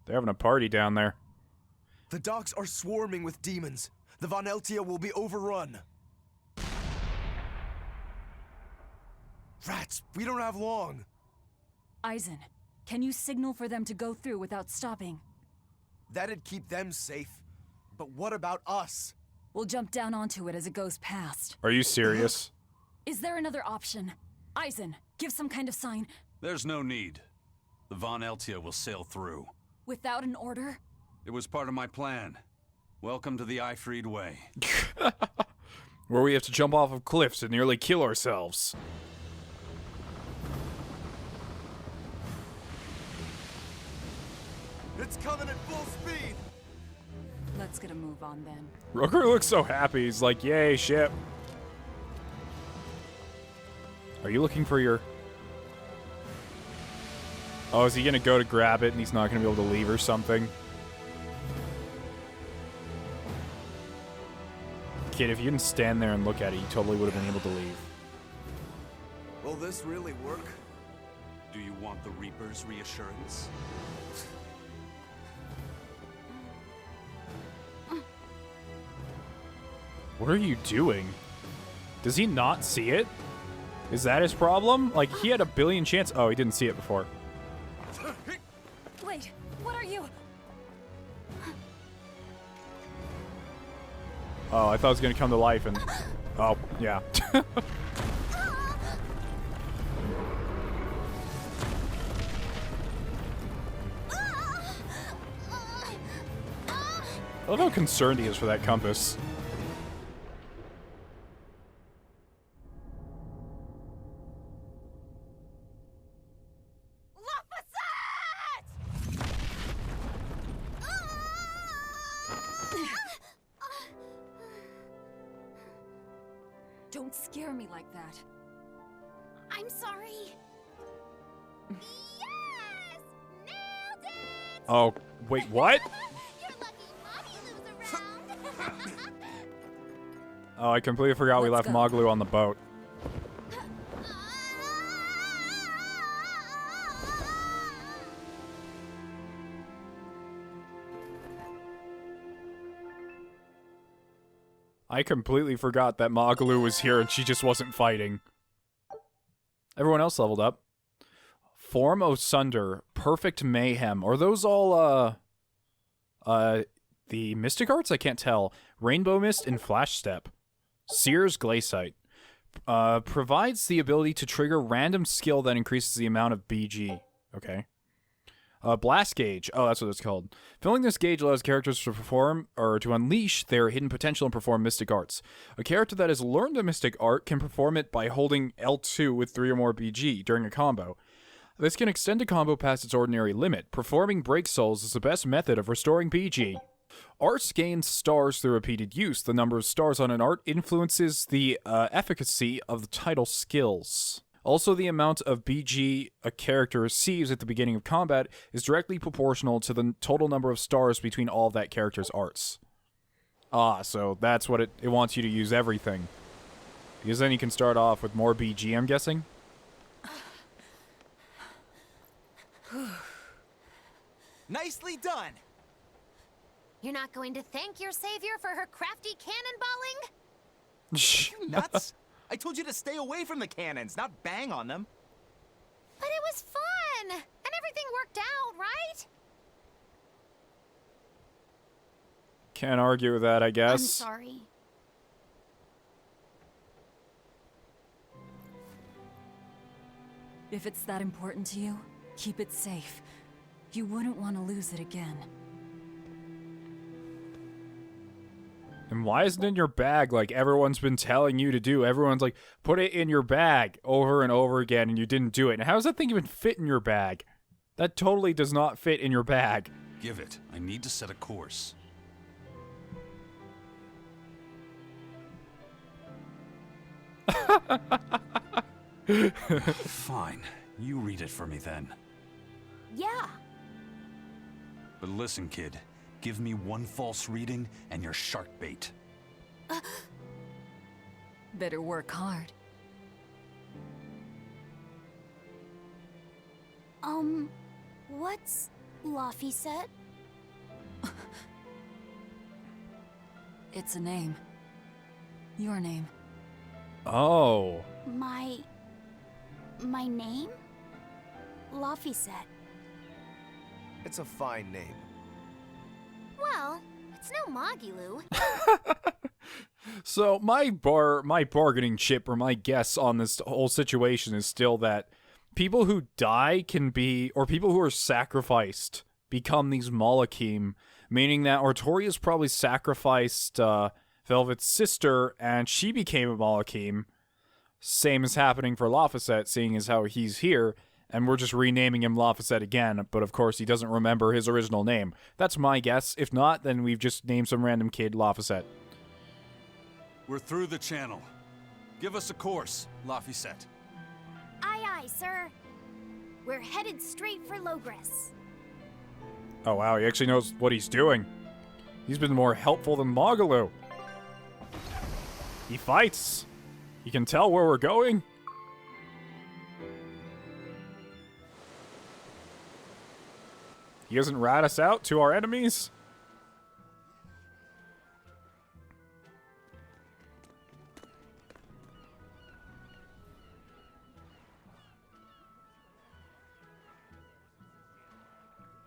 [SPEAKER 1] They're having a party down there.
[SPEAKER 2] The docks are swarming with demons. The Von Eltia will be overrun. Rats, we don't have long.
[SPEAKER 5] Eizen, can you signal for them to go through without stopping?
[SPEAKER 2] That'd keep them safe. But what about us?
[SPEAKER 5] We'll jump down onto it as it goes past.
[SPEAKER 1] Are you serious?
[SPEAKER 5] Is there another option? Eizen, give some kind of sign.
[SPEAKER 3] There's no need. The Von Eltia will sail through.
[SPEAKER 5] Without an order?
[SPEAKER 3] It was part of my plan. Welcome to the Ifried Way.
[SPEAKER 1] Where we have to jump off of cliffs and nearly kill ourselves.
[SPEAKER 2] It's coming at full speed!
[SPEAKER 5] Let's get a move on then.
[SPEAKER 1] Rooker looks so happy. He's like, yay, ship. Are you looking for your... Oh, is he gonna go to grab it and he's not gonna be able to leave or something? Kid, if you didn't stand there and look at it, you totally would have been able to leave.
[SPEAKER 2] Will this really work?
[SPEAKER 3] Do you want the Reaper's reassurance?
[SPEAKER 1] What are you doing? Does he not see it? Is that his problem? Like, he had a billion chance. Oh, he didn't see it before.
[SPEAKER 5] Wait, what are you?
[SPEAKER 1] Oh, I thought it was gonna come to life and... Oh, yeah. I love how concerned he is for that compass.
[SPEAKER 5] Don't scare me like that.
[SPEAKER 4] I'm sorry. Yes! Nailed it!
[SPEAKER 1] Oh, wait, what?
[SPEAKER 4] You're lucky Mommy Lou's around.
[SPEAKER 1] Oh, I completely forgot we left
[SPEAKER 5] Let's go.
[SPEAKER 1] Moglu on the boat. I completely forgot that Moglu was here and she just wasn't fighting. Everyone else leveled up. Form of Sunder, Perfect Mayhem. Are those all, the Mystic Arts? I can't tell. Rainbow Mist and Flash Step. Seer's Glaciite. Provides the ability to trigger random skill that increases the amount of BG. Okay. Blast Gauge. Oh, that's what it's called. Filling this gauge allows characters to perform, or to unleash their hidden potential and perform mystic arts. A character that has learned a mystic art can perform it by holding L2 with 3 or more BG during a combo. This can extend a combo past its ordinary limit. Performing Break Souls is the best method of restoring BG. Arts gain stars through repeated use. The number of stars on an art influences the efficacy of the title skills. Also, the amount of BG a character receives at the beginning of combat is directly proportional to the total number of stars between all of that character's arts. Ah, so that's what it wants you to use everything. Because then you can start off with more BG, I'm guessing?
[SPEAKER 9] Nicely done!
[SPEAKER 7] You're not going to thank your savior for her crafty cannonballing?
[SPEAKER 9] You nuts? I told you to stay away from the cannons, not bang on them.
[SPEAKER 7] But it was fun! And everything worked out, right?
[SPEAKER 1] Can't argue with that, I guess.
[SPEAKER 4] I'm sorry.
[SPEAKER 5] If it's that important to you, keep it safe. You wouldn't want to lose it again.
[SPEAKER 1] And why isn't it in your bag like everyone's been telling you to do? Everyone's like, put it in your bag over and over again, and you didn't do it. And how does that thing even fit in your bag? That totally does not fit in your bag.
[SPEAKER 3] Give it. I need to set a course. Fine. You read it for me then.
[SPEAKER 4] Yeah.
[SPEAKER 3] But listen, kid. Give me one false reading and you're shark bait.
[SPEAKER 5] Better work hard.
[SPEAKER 4] What's Laphicet?
[SPEAKER 5] It's a name. Your name.
[SPEAKER 1] Oh.
[SPEAKER 4] My name? Laphicet.
[SPEAKER 2] It's a fine name.
[SPEAKER 7] Well, it's no Magilu.
[SPEAKER 1] So my bargaining chip or my guess on this whole situation is still that people who die can be, or people who are sacrificed become these Malakim, meaning that Artorias probably sacrificed Velvet's sister and she became a Malakim. Same as happening for Laphicet, seeing as how he's here, and we're just renaming him Laphicet again, but of course he doesn't remember his original name. That's my guess. If not, then we've just named some random kid Laphicet.
[SPEAKER 3] We're through the channel. Give us a course, Laphicet.
[SPEAKER 4] Aye, aye, sir. We're headed straight for Logres.
[SPEAKER 1] Oh wow, he actually knows what he's doing. He's been more helpful than Magalu. He fights. You can tell where we're going. He doesn't rat us out to our enemies.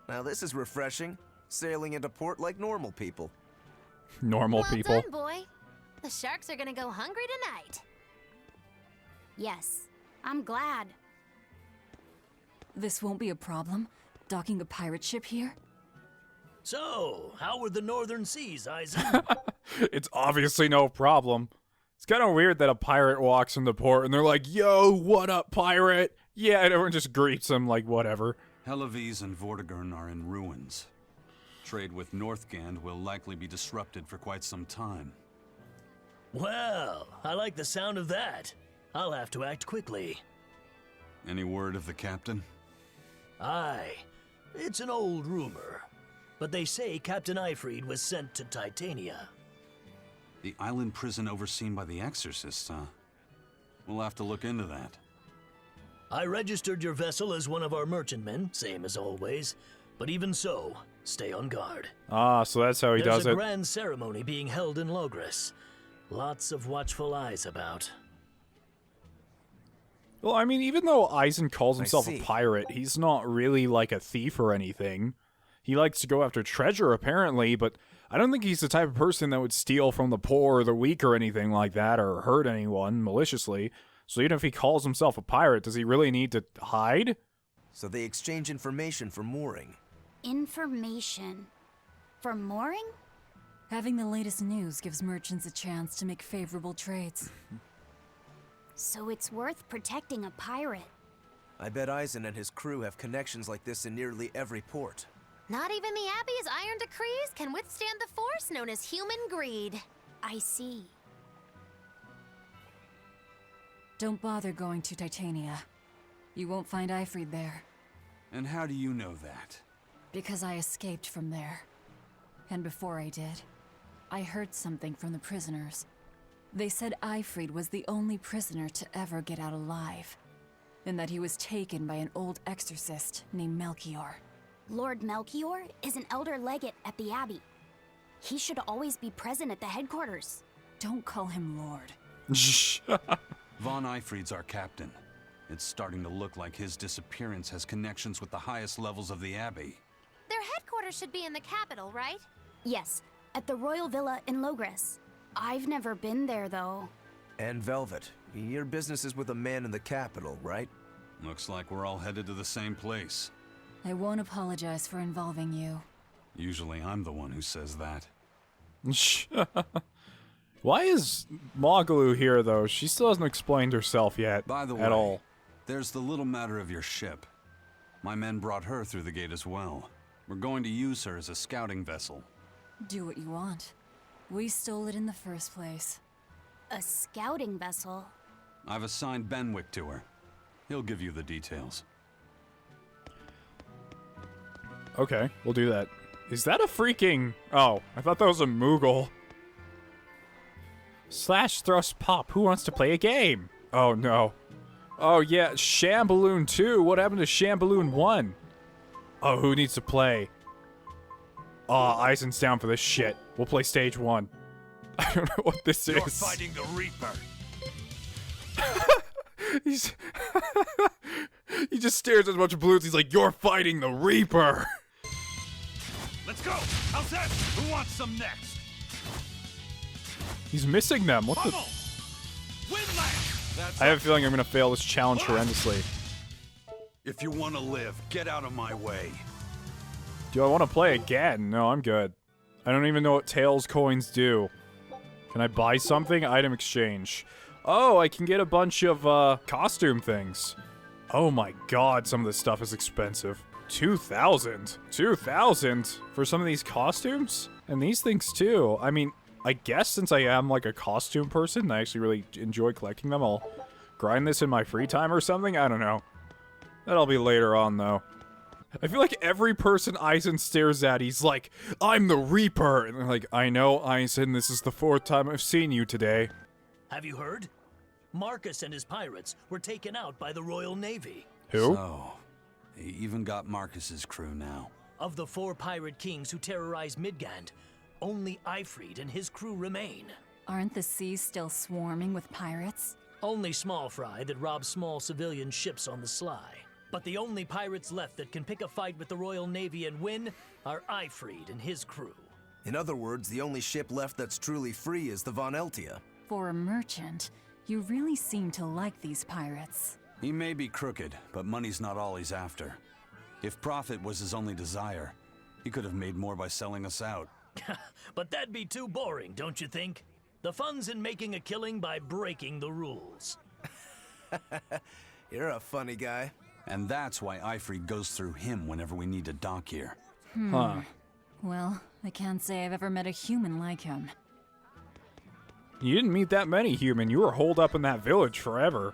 [SPEAKER 2] Now this is refreshing. Sailing into port like normal people.
[SPEAKER 1] Normal
[SPEAKER 7] Well
[SPEAKER 1] people.
[SPEAKER 7] done, boy. The sharks are gonna go hungry tonight.
[SPEAKER 4] Yes, I'm glad.
[SPEAKER 5] This won't be a problem, docking a pirate ship here?
[SPEAKER 10] So, how were the northern seas, Eizen?
[SPEAKER 1] It's obviously no problem. It's kind of weird that a pirate walks into port and they're like, yo, what up, pirate? Yeah, and everyone just greets him like whatever.
[SPEAKER 3] Helavis and Vortigern are in ruins. Trade with Northgand will likely be disrupted for quite some time.
[SPEAKER 10] Well, I like the sound of that. I'll have to act quickly.
[SPEAKER 3] Any word of the captain?
[SPEAKER 10] Aye. It's an old rumor. But they say Captain Eifried was sent to Titania.
[SPEAKER 3] The island prison overseen by the Exorcists, huh? We'll have to look into that.
[SPEAKER 10] I registered your vessel as one of our merchantmen, same as always. But even so, stay on guard.
[SPEAKER 1] Ah, so that's how he does
[SPEAKER 10] There's
[SPEAKER 1] it.
[SPEAKER 10] a grand ceremony being held in Logres. Lots of watchful eyes about.
[SPEAKER 1] Well, I mean, even though Eizen calls himself a
[SPEAKER 2] see.
[SPEAKER 1] pirate, he's not really like a thief or anything. He likes to go after treasure, apparently, but I don't think he's the type of person that would steal from the poor or the weak or anything like that, or hurt anyone maliciously. So even if he calls himself a pirate, does he really need to hide?
[SPEAKER 2] So they exchange information for mooring.
[SPEAKER 4] Information. For mooring?
[SPEAKER 5] Having the latest news gives merchants a chance to make favorable trades.
[SPEAKER 4] So it's worth protecting a pirate.
[SPEAKER 2] I bet Eizen and his crew have connections like this in nearly every port.
[SPEAKER 7] Not even the Abbey's iron decrees can withstand the force known as human greed.
[SPEAKER 4] I see.
[SPEAKER 5] Don't bother going to Titania. You won't find Eifried there,
[SPEAKER 3] And how do you know that?
[SPEAKER 5] because I escaped from there. And before I did, I heard something from the prisoners. They said Eifried was the only prisoner to ever get out alive, and that he was taken by an old exorcist named Melchior.
[SPEAKER 4] Lord Melchior is an elder legate at the Abbey. He should always be present at the headquarters.
[SPEAKER 5] Don't call him Lord.
[SPEAKER 3] Von Eifried's our captain. It's starting to look like his disappearance has connections with the highest levels of the Abbey.
[SPEAKER 7] Their headquarters should be in the capital, right?
[SPEAKER 4] Yes, at the Royal Villa in Logres. I've never been there, though.
[SPEAKER 2] And Velvet, your business is with a man in the capital, right?
[SPEAKER 3] Looks like we're all headed to the same place.
[SPEAKER 5] I won't apologize for involving you.
[SPEAKER 3] Usually I'm the one who says that.
[SPEAKER 1] Why is Magalu here, though? She still hasn't explained herself yet
[SPEAKER 3] By the way,
[SPEAKER 1] at all.
[SPEAKER 3] there's the little matter of your ship. My men brought her through the gate as well. We're going to use her as a scouting vessel.
[SPEAKER 5] Do what you want. We stole it in the first place.
[SPEAKER 4] A scouting vessel?
[SPEAKER 3] I've assigned Benwick to her. He'll give you the details.
[SPEAKER 1] Okay, we'll do that. Is that a freaking... Oh, I thought that was a Moogle. Slash thrust pop. Who wants to play a game? Oh, no. Oh, yeah. Shamballoon 2. What happened to Shamballoon 1? Oh, who needs to play? Oh, Eizen's down for this shit. We'll play stage 1. I don't know what this
[SPEAKER 6] You're
[SPEAKER 1] is.
[SPEAKER 6] fighting the Reaper.
[SPEAKER 1] He's... he just stares at a bunch of balloons. He's like, you're fighting the Reaper.
[SPEAKER 6] Let's go. How's that? Who wants some next?
[SPEAKER 1] He's missing them. What the... I have a feeling I'm going to fail this challenge horrendously.
[SPEAKER 3] If you want to live, get out of my way.
[SPEAKER 1] Do I want to play again? No, I'm good. I don't even know what Tales coins do. Can I buy something? Item exchange. Oh, I can get a bunch of costume things. Oh my god, some of this stuff is expensive. 2,000? 2,000 for some of these costumes? And these things too. I mean, I guess since I am like a costume person, I actually really enjoy collecting them. I'll grind this in my free time or something. I don't know. That'll be later on though. I feel like every person Eizen stares at, he's like, I'm the Reaper! And they're like, I know, Eizen, this is the 4th time I've seen you today.
[SPEAKER 10] Have you heard? Marcus and his pirates were taken out by the Royal Navy.
[SPEAKER 1] Who?
[SPEAKER 3] So, he even got Marcus's crew now.
[SPEAKER 10] Of the 4 pirate kings who terrorized Midgand, only Eifried and his crew remain.
[SPEAKER 5] Aren't the seas still swarming with pirates?
[SPEAKER 10] Only small fry that rob small civilian ships on the sly. But the only pirates left that can pick a fight with the Royal Navy and win are Eifried and his crew.
[SPEAKER 2] In other words, the only ship left that's truly free is the Von Eltia.
[SPEAKER 5] For a merchant, you really seem to like these pirates.
[SPEAKER 3] He may be crooked, but money's not all he's after. If profit was his only desire, he could have made more by selling us out.
[SPEAKER 10] But that'd be too boring, don't you think? The fun's in making a killing by breaking the rules.
[SPEAKER 2] You're a funny guy.
[SPEAKER 3] And that's why Eifried goes through him whenever we need to dock here.
[SPEAKER 1] Huh.
[SPEAKER 5] Well, I can't say I've ever met a human like him.
[SPEAKER 1] You didn't meet that many human. You were holed up in that village forever.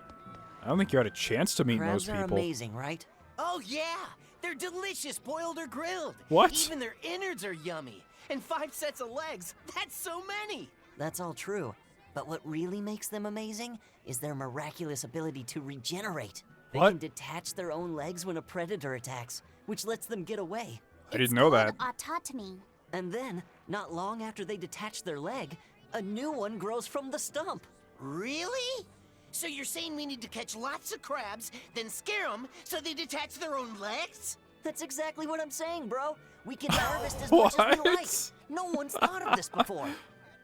[SPEAKER 1] I don't think you had a chance to meet
[SPEAKER 11] Crabs
[SPEAKER 1] most
[SPEAKER 11] are
[SPEAKER 1] people.
[SPEAKER 11] amazing, right? Oh yeah! They're delicious, boiled or grilled.
[SPEAKER 1] What?
[SPEAKER 11] Even their innards are yummy. And 5 sets of legs. That's so many! That's all true. But what really makes them amazing is their miraculous ability to regenerate. They
[SPEAKER 1] What?
[SPEAKER 11] can detach their own legs when a predator attacks, which lets them get away.
[SPEAKER 1] I didn't know that.
[SPEAKER 4] Autotomy.
[SPEAKER 11] And then, not long after they detach their leg, a new one grows from the stump. Really? So you're saying we need to catch lots of crabs, then scare them so they detach their own legs? That's exactly what I'm saying, bro. We can harvest as much as we like.
[SPEAKER 1] What?
[SPEAKER 11] No one's thought of this before.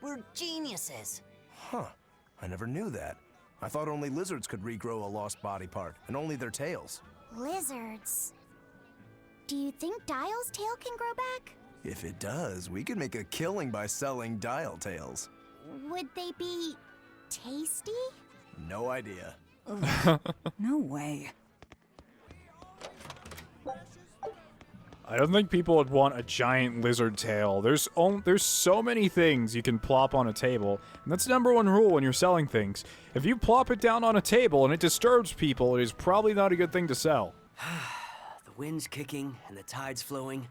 [SPEAKER 11] We're geniuses.
[SPEAKER 2] Huh. I never knew that. I thought only lizards could regrow a lost body part, and only their tails.
[SPEAKER 4] Lizards. Do you think Dial's tail can grow back?
[SPEAKER 2] If it does, we could make a killing by selling dial tails.
[SPEAKER 4] Would they be tasty?
[SPEAKER 2] No idea.
[SPEAKER 5] No way.
[SPEAKER 1] I don't think people would want a giant lizard tail. There's so many things you can plop on a table, and that's the #1 rule when you're selling things. If you plop it down on a table and it disturbs people, it is probably not a good thing to sell.
[SPEAKER 11] The wind's kicking and the tide's flowing,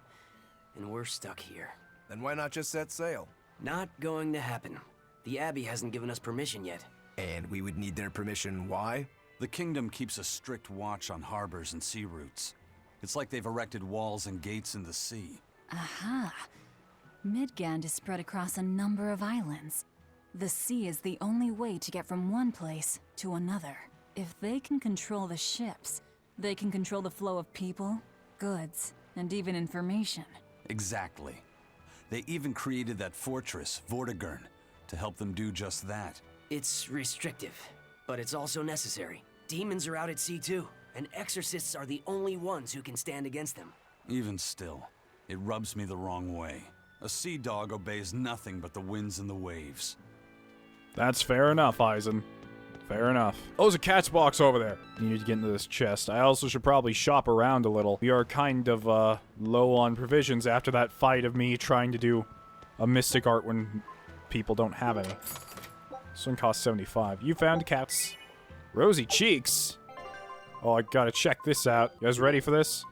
[SPEAKER 11] and we're stuck here.
[SPEAKER 2] Then why not just set sail?
[SPEAKER 11] Not going to happen. The Abbey hasn't given us permission yet.
[SPEAKER 2] And we would need their permission. Why?
[SPEAKER 3] The kingdom keeps a strict watch on harbors and sea routes. It's like they've erected walls and gates in the sea.
[SPEAKER 5] Aha. Midgand is spread across a number of islands. The sea is the only way to get from one place to another. If they can control the ships, they can control the flow of people, goods, and even information.
[SPEAKER 3] Exactly. They even created that fortress, Vortigern, to help them do just that.
[SPEAKER 11] It's restrictive, but it's also necessary. Demons are out at sea too, and Exorcists are the only ones who can stand against them.
[SPEAKER 3] Even still, it rubs me the wrong way. A sea dog obeys nothing but the winds and the waves.
[SPEAKER 1] That's fair enough, Eizen. Fair enough. Oh, there's a cat's box over there. You need to get into this chest. I also should probably shop around a little. We are kind of low on provisions after that fight of me trying to do a mystic art when people don't have any. This one costs 75. You found cats. Rosy cheeks. Oh, I gotta check this out. You guys ready for this?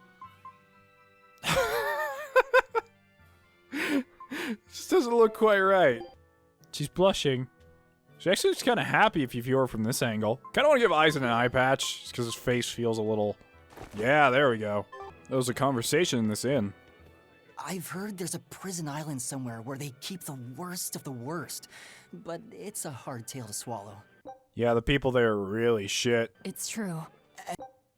[SPEAKER 1] This doesn't look quite right. She's blushing. She actually looks kind of happy if you view her from this angle. Kind of want to give Eizen an eye patch, just because his face feels a little... Yeah, there we go. There was a conversation in this inn.
[SPEAKER 12] I've heard there's a prison island somewhere where they keep the worst of the worst, but it's a hard tale to swallow.
[SPEAKER 1] Yeah, the people there are really shit.
[SPEAKER 5] It's true.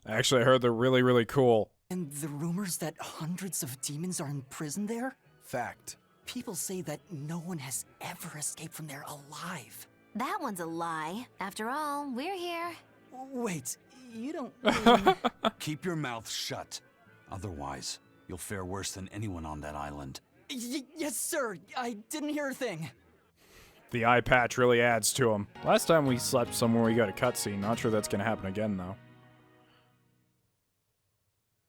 [SPEAKER 1] Actually, I heard they're really, really cool.
[SPEAKER 12] And the rumors that hundreds of demons are in prison there?
[SPEAKER 2] Fact.
[SPEAKER 12] People say that no one has ever escaped from there alive.
[SPEAKER 7] That one's a lie. After all, we're here.
[SPEAKER 12] Wait, you don't...
[SPEAKER 3] Keep your mouth shut. Otherwise, you'll fare worse than anyone on that island.
[SPEAKER 12] Yes, sir. I didn't hear a thing.
[SPEAKER 1] The eye patch really adds to him. Last time we slept somewhere, we got a cutscene. Not sure that's gonna happen again, though.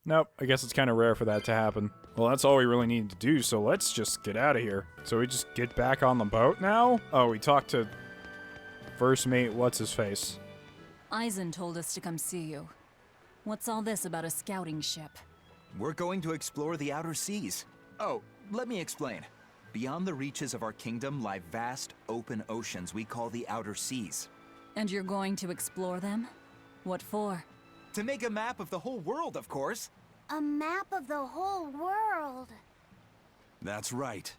[SPEAKER 1] Nope, I guess it's kind of rare for that to happen. Well, that's all we really need to do, so let's just get out of here. So we just get back on the boat now? Oh, we talked to first mate, what's-his-face?
[SPEAKER 5] Eizen told us to come see you. What's all this about a scouting ship?
[SPEAKER 9] We're going to explore the outer seas. Oh, let me explain. Beyond the reaches of our kingdom lie vast, open oceans we call the outer seas.
[SPEAKER 5] And you're going to explore them? What for?
[SPEAKER 9] To make a map of the whole world, of course.
[SPEAKER 4] A map of the whole world.
[SPEAKER 3] That's right.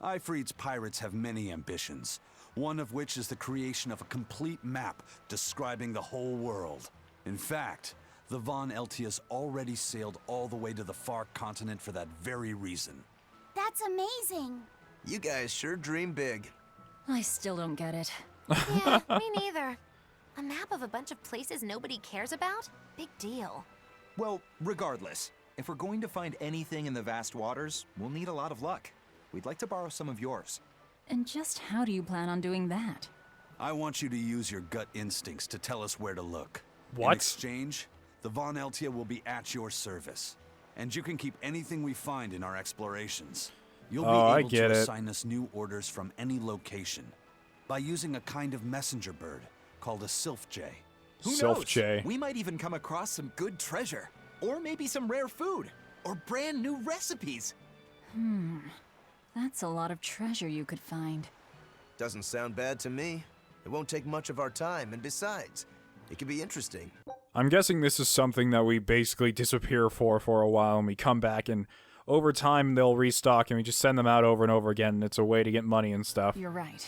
[SPEAKER 3] Ifrit's pirates have many ambitions, one of which is the creation of a complete map describing the whole world. In fact, the Von Eltius already sailed all the way to the far continent for that very reason.
[SPEAKER 4] That's amazing.
[SPEAKER 2] You guys sure dream big.
[SPEAKER 5] I still don't get it.
[SPEAKER 7] Yeah, me neither. A map of a bunch of places nobody cares about? Big deal.
[SPEAKER 9] Well, regardless, if we're going to find anything in the vast waters, we'll need a lot of luck. We'd like to borrow some of yours.
[SPEAKER 5] And just how do you plan on doing that?
[SPEAKER 3] I want you to use your gut instincts to tell us where to look.
[SPEAKER 1] What?
[SPEAKER 3] In exchange, the Von Eltia will be at your service. And you can keep anything we find in our explorations. You'll be able to assign us new orders from any location by using a kind of messenger bird called a sylph jay.
[SPEAKER 9] Who knows? We might even come across some good treasure, or maybe some rare food, or brand new recipes.
[SPEAKER 5] That's a lot of treasure you could find.
[SPEAKER 2] Doesn't sound bad to me. It won't take much of our time, and besides, it could be interesting.
[SPEAKER 1] I'm guessing this is something that we basically disappear for a while, and we come back, and over time they'll restock, and we just send them out over and over again, and it's a way to get money and stuff.
[SPEAKER 5] You're right.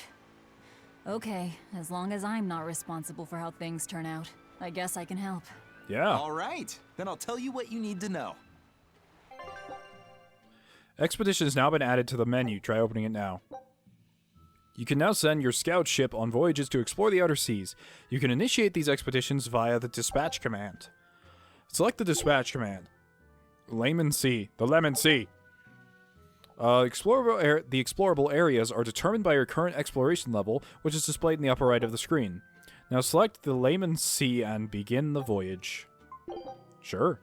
[SPEAKER 5] Okay, as long as I'm not responsible for how things turn out, I guess I can help.
[SPEAKER 1] Yeah.
[SPEAKER 9] All right, then I'll tell you what you need to know.
[SPEAKER 1] Expedition has now been added to the menu. Try opening it now. You can now send your scout ship on voyages to explore the outer seas. You can initiate these expeditions via the dispatch command. Select the dispatch command. Lemon Sea. The Lemon Sea. The explorable areas are determined by your current exploration level, which is displayed in the upper right of the screen. Now select the Lemon Sea and begin the voyage. Sure.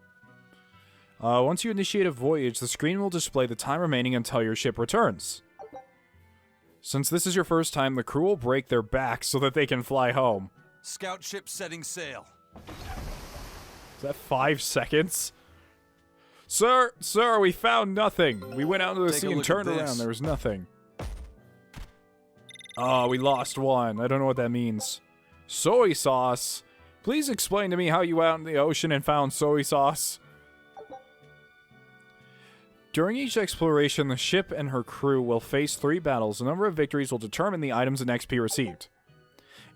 [SPEAKER 1] Once you initiate a voyage, the screen will display the time remaining until your ship returns. Since this is your first time, the crew will break their backs so that they can fly home.
[SPEAKER 3] Scout ship setting sail.
[SPEAKER 1] Is that 5 seconds? Sir, we found nothing. We went out into the sea and turned around. There was nothing. Oh, we lost one. I don't know what that means. Soy sauce. Please explain to me how you went out in the ocean and found soy sauce. During each exploration, the ship and her crew will face 3 battles. The number of victories will determine the items and XP received.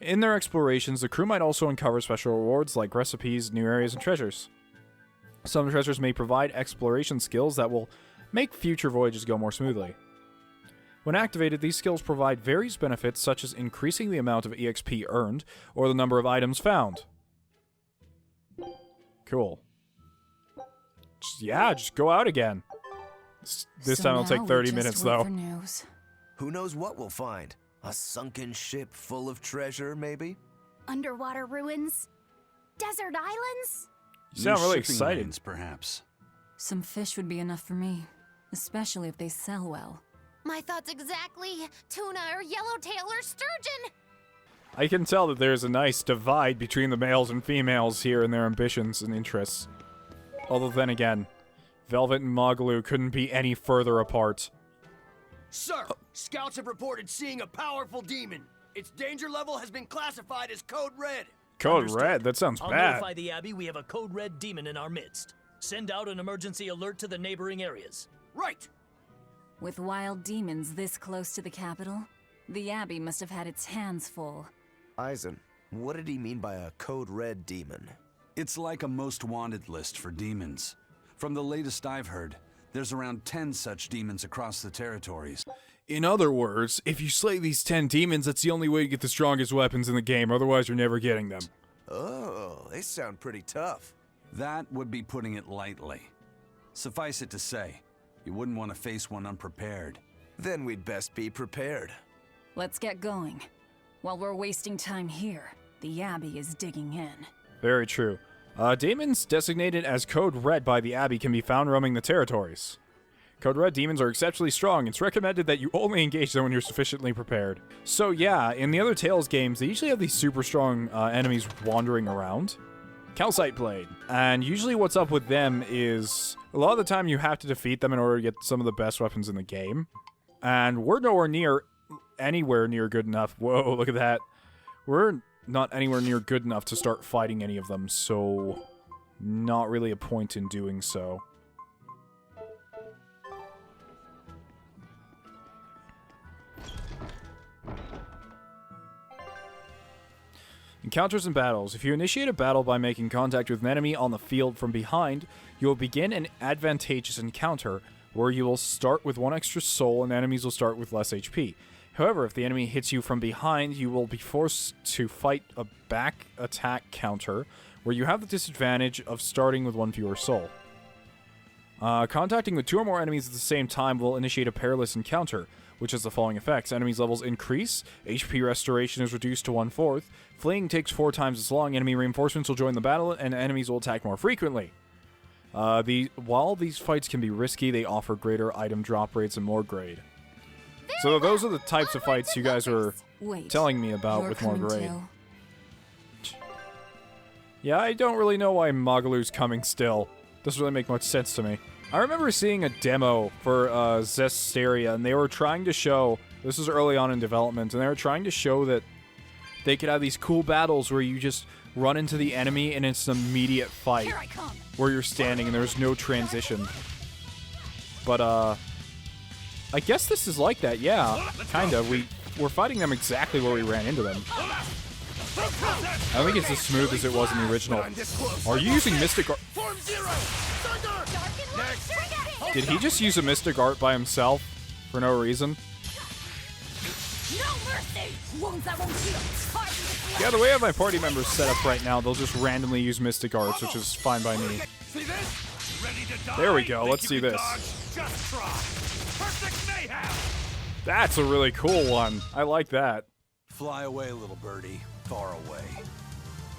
[SPEAKER 1] In their explorations, the crew might also uncover special rewards like recipes, new areas, and treasures. Some treasures may provide exploration skills that will make future voyages go more smoothly. When activated, these skills provide various benefits such as increasing the amount of EXP earned or the number of items found. Cool. Just go out again. This time it'll take 30 minutes, though.
[SPEAKER 2] Who knows what we'll find? A sunken ship full of treasure, maybe?
[SPEAKER 4] Underwater ruins? Desert islands?
[SPEAKER 1] You sound really
[SPEAKER 3] shipping
[SPEAKER 1] excited.
[SPEAKER 3] lanes, perhaps.
[SPEAKER 5] Some fish would be enough for me, especially if they sell well.
[SPEAKER 7] My thoughts exactly. Tuna or yellowtail or sturgeon.
[SPEAKER 1] I can tell that there's a nice divide between the males and females here in their ambitions and interests. Although then again, Velvet and Magalu couldn't be any further apart.
[SPEAKER 13] Sir, scouts have reported seeing a powerful demon. Its danger level has been classified as Code Red.
[SPEAKER 1] Code
[SPEAKER 10] Understood.
[SPEAKER 1] Red? That sounds
[SPEAKER 10] I'll
[SPEAKER 1] bad.
[SPEAKER 10] notify the Abbey we have a Code Red demon in our midst. Send out an emergency alert to the neighboring areas.
[SPEAKER 13] Right.
[SPEAKER 5] With wild demons this close to the capital, the Abbey must have had its hands full.
[SPEAKER 2] Eizen, what did he mean by a Code Red demon?
[SPEAKER 3] It's like a most wanted list for demons. From the latest I've heard, there's around 10 such demons across the territories.
[SPEAKER 1] In other words, if you slay these 10 demons, that's the only way to get the strongest weapons in the game, otherwise you're never getting them.
[SPEAKER 2] Oh, they sound pretty tough.
[SPEAKER 3] That would be putting it lightly. Suffice it to say, you wouldn't want to face one unprepared.
[SPEAKER 2] Then we'd best be prepared.
[SPEAKER 5] Let's get going. While we're wasting time here, the Abbey is digging in.
[SPEAKER 1] Very true. Demons designated as Code Red by the Abbey can be found roaming the territories. Code Red demons are exceptionally strong. It's recommended that you only engage them when you're sufficiently prepared. So yeah, in the other Tales games, they usually have these super strong enemies wandering around. Calcite Blade. And usually what's up with them is, a lot of the time you have to defeat them in order to get some of the best weapons in the game. And we're anywhere near good enough. Whoa, look at that. We're not anywhere near good enough to start fighting any of them, so not really a point in doing so. Encounters and battles. If you initiate a battle by making contact with an enemy on the field from behind, you will begin an advantageous encounter where you will start with 1 extra soul and enemies will start with less HP. However, if the enemy hits you from behind, you will be forced to fight a back attack counter where you have the disadvantage of starting with 1 fewer soul. Contacting with 2 or more enemies at the same time will initiate a perilous encounter, which has the following effects. Enemies' levels increase, HP restoration is reduced to 1/4, fleeing takes 4 times as long, enemy reinforcements will join the battle, and enemies will attack more frequently. While these fights can be risky, they offer greater item drop rates and more grade. So those are the types of fights you guys were telling me about with more grade. Yeah, I don't really know why Magalu's coming still. Doesn't really make much sense to me. I remember seeing a demo for Zestiria, and they were trying to show, this is early on in development, and they were trying to show that they could have these cool battles where you just run into the enemy and it's an immediate fight where you're standing and there's no transition. But, I guess this is like that, yeah, kinda. We're fighting them exactly where we ran into them. I don't think it's as smooth as it was in the original. Are you using Mystic Art? Did he just use a Mystic Art by himself for no reason? Yeah, the way I have my party members set up right now, they'll just randomly use Mystic Arts, which is fine by me. There we go, let's see this. That's a really cool one. I like that.
[SPEAKER 3] Fly away, little birdie. Far away.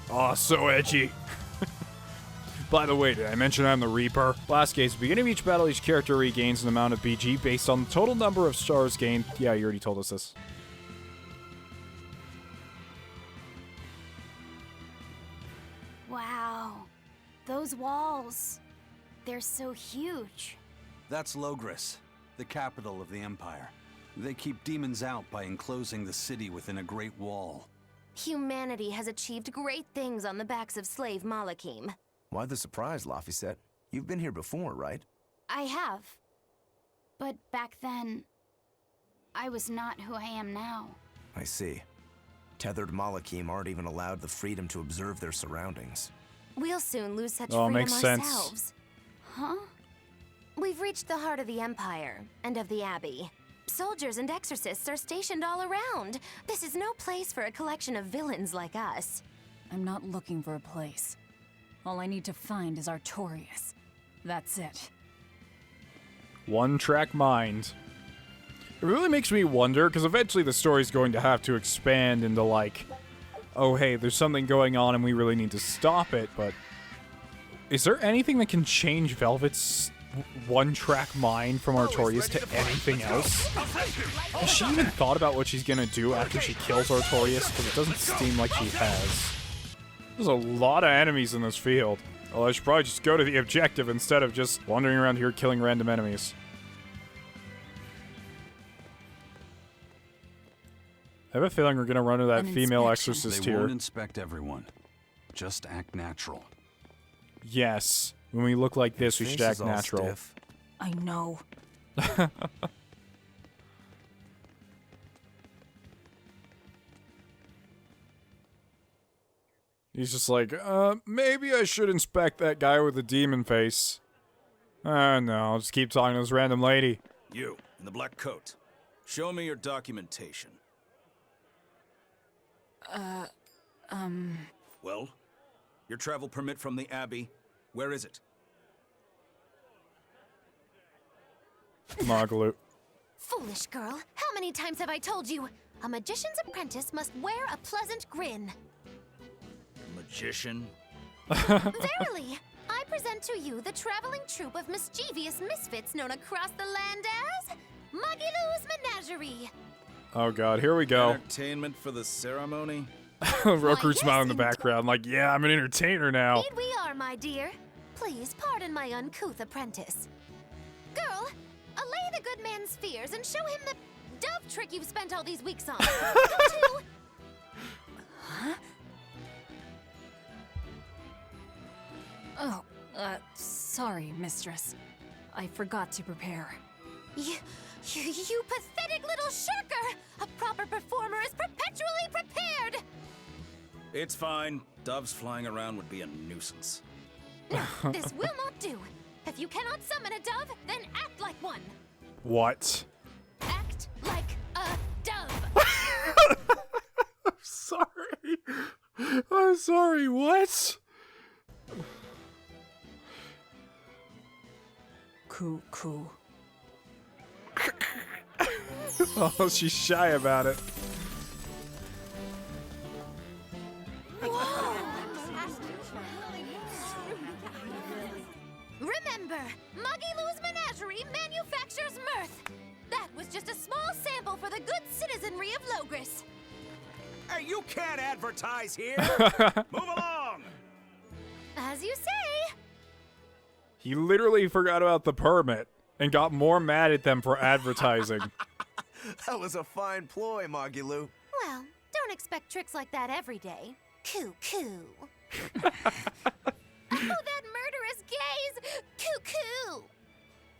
[SPEAKER 1] Oh, so edgy. By the way, did I mention I'm the Reaper? Last case, at the beginning of each battle, each character regains an amount of BG based on the total number of stars gained. Yeah, you already told us this.
[SPEAKER 4] Wow. Those walls. They're so huge.
[SPEAKER 3] That's Logris, the capital of the Empire. They keep demons out by enclosing the city within a great wall.
[SPEAKER 7] Humanity has achieved great things on the backs of slave Malakim.
[SPEAKER 2] Why the surprise, Laphicet? You've been here before, right?
[SPEAKER 4] I have. But back then, I was not who I am now.
[SPEAKER 2] I see. Tethered Malakim aren't even allowed the freedom to observe their surroundings.
[SPEAKER 7] We'll soon lose such
[SPEAKER 1] Oh,
[SPEAKER 7] freedom
[SPEAKER 1] makes sense.
[SPEAKER 7] ourselves.
[SPEAKER 4] Huh?
[SPEAKER 7] We've reached the heart of the Empire and of the Abbey. Soldiers and exorcists are stationed all around. This is no place for a collection of villains like us.
[SPEAKER 5] I'm not looking for a place. All I need to find is Artorias. That's it.
[SPEAKER 1] One-track mind. It really makes me wonder, because eventually the story's going to have to expand into, like, oh, hey, there's something going on and we really need to stop it, but is there anything that can change Velvet's one-track mind from Artorias to anything else? Has she even thought about what she's gonna do after she kills Artorias? Because it doesn't seem like she has. There's a lot of enemies in this field. Well, I should probably just go to the objective instead of just wandering around here killing random enemies. I have a feeling we're gonna run into that female exorcist here.
[SPEAKER 3] They won't inspect everyone. Just act natural.
[SPEAKER 1] Yes. When we look like this, we should act natural.
[SPEAKER 5] I know.
[SPEAKER 1] He's just like, maybe I should inspect that guy with the demon face. No, I'll just keep talking to this random lady.
[SPEAKER 14] You, in the black coat. Show me your documentation. Well? Your travel permit from the Abbey, where is it?
[SPEAKER 1] Magalu.
[SPEAKER 7] Foolish girl, how many times have I told you? A magician's apprentice must wear a pleasant grin.
[SPEAKER 14] Magician?
[SPEAKER 7] Verily, I present to you the traveling troupe of mischievous misfits known across the land as Magilu's Menagerie.
[SPEAKER 1] Oh god, here we go.
[SPEAKER 14] Entertainment for the ceremony?
[SPEAKER 1] Roku's smiling in the background like, yeah, I'm an entertainer now.
[SPEAKER 7] Indeed we are, my dear. Please pardon my uncouth apprentice. Girl, allay the good man's fears and show him the dove trick you've spent all these weeks on. Don't you?
[SPEAKER 5] Huh? Oh, sorry, mistress. I forgot to prepare.
[SPEAKER 7] You pathetic little shirker! A proper performer is perpetually prepared!
[SPEAKER 14] It's fine. Doves flying around would be a nuisance.
[SPEAKER 7] No, this will not do. If you cannot summon a dove, then act like one.
[SPEAKER 1] What?
[SPEAKER 7] Act like a dove.
[SPEAKER 1] I'm sorry. I'm sorry, what?
[SPEAKER 5] Coo.
[SPEAKER 1] Oh, she's shy about it.
[SPEAKER 7] Remember, Magilu's Menagerie manufactures mirth. That was just a small sample for the good citizenry of Logris.
[SPEAKER 8] Hey, you can't advertise here! Move along!
[SPEAKER 7] As you say.
[SPEAKER 1] He literally forgot about the permit and got more mad at them for advertising.
[SPEAKER 2] That was a fine ploy, Magilu.
[SPEAKER 7] Well, don't expect tricks like that every day. Coo. Oh, that murderous gaze! Coo.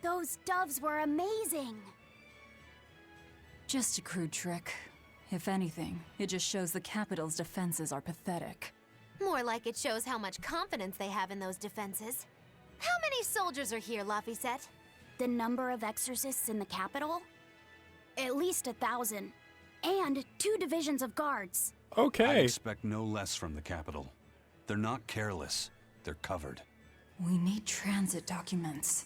[SPEAKER 4] Those doves were amazing.
[SPEAKER 5] Just a crude trick. If anything, it just shows the capital's defenses are pathetic.
[SPEAKER 7] More like it shows how much confidence they have in those defenses. How many soldiers are here, Laphicet?
[SPEAKER 4] The number of exorcists in the capital? At least 1,000. And 2 divisions of guards.
[SPEAKER 1] Okay.
[SPEAKER 3] I expect no less from the capital. They're not careless. They're covered.
[SPEAKER 5] We need transit documents.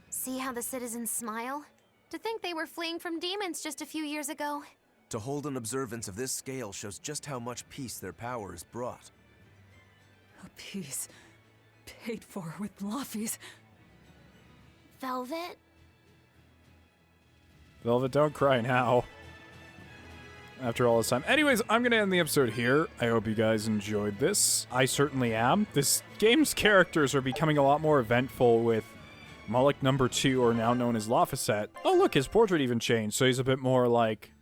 [SPEAKER 7] See how the citizens smile? To think they were fleeing from demons just a few years ago.
[SPEAKER 2] To hold an observance of this scale shows just how much peace their power has brought.
[SPEAKER 5] A peace paid for with Laffy's.
[SPEAKER 4] Velvet?
[SPEAKER 1] Velvet, don't cry now. After all this time. Anyways, I'm going to end the episode here. I hope you guys enjoyed this. I certainly am. This game's characters are becoming a lot more eventful with Malak number 2, or now known as Laphicet. Oh look, his portrait even changed, so he's a bit more like,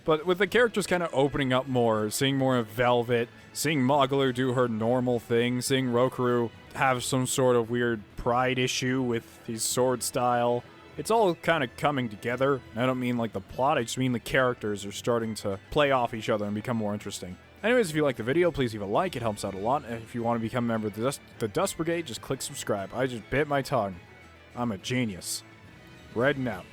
[SPEAKER 1] But with the characters kind of opening up more, seeing more of Velvet, seeing Magalu do her normal thing, seeing Rokaru have some sort of weird pride issue with his sword style. It's all kind of coming together. I don't mean like the plot, I just mean the characters are starting to play off each other and become more interesting. Anyways, if you like the video, please leave a like, it helps out a lot. And if you want to become a member of the Dust Brigade, just click subscribe. I just bit my tongue. I'm a genius. Red and out.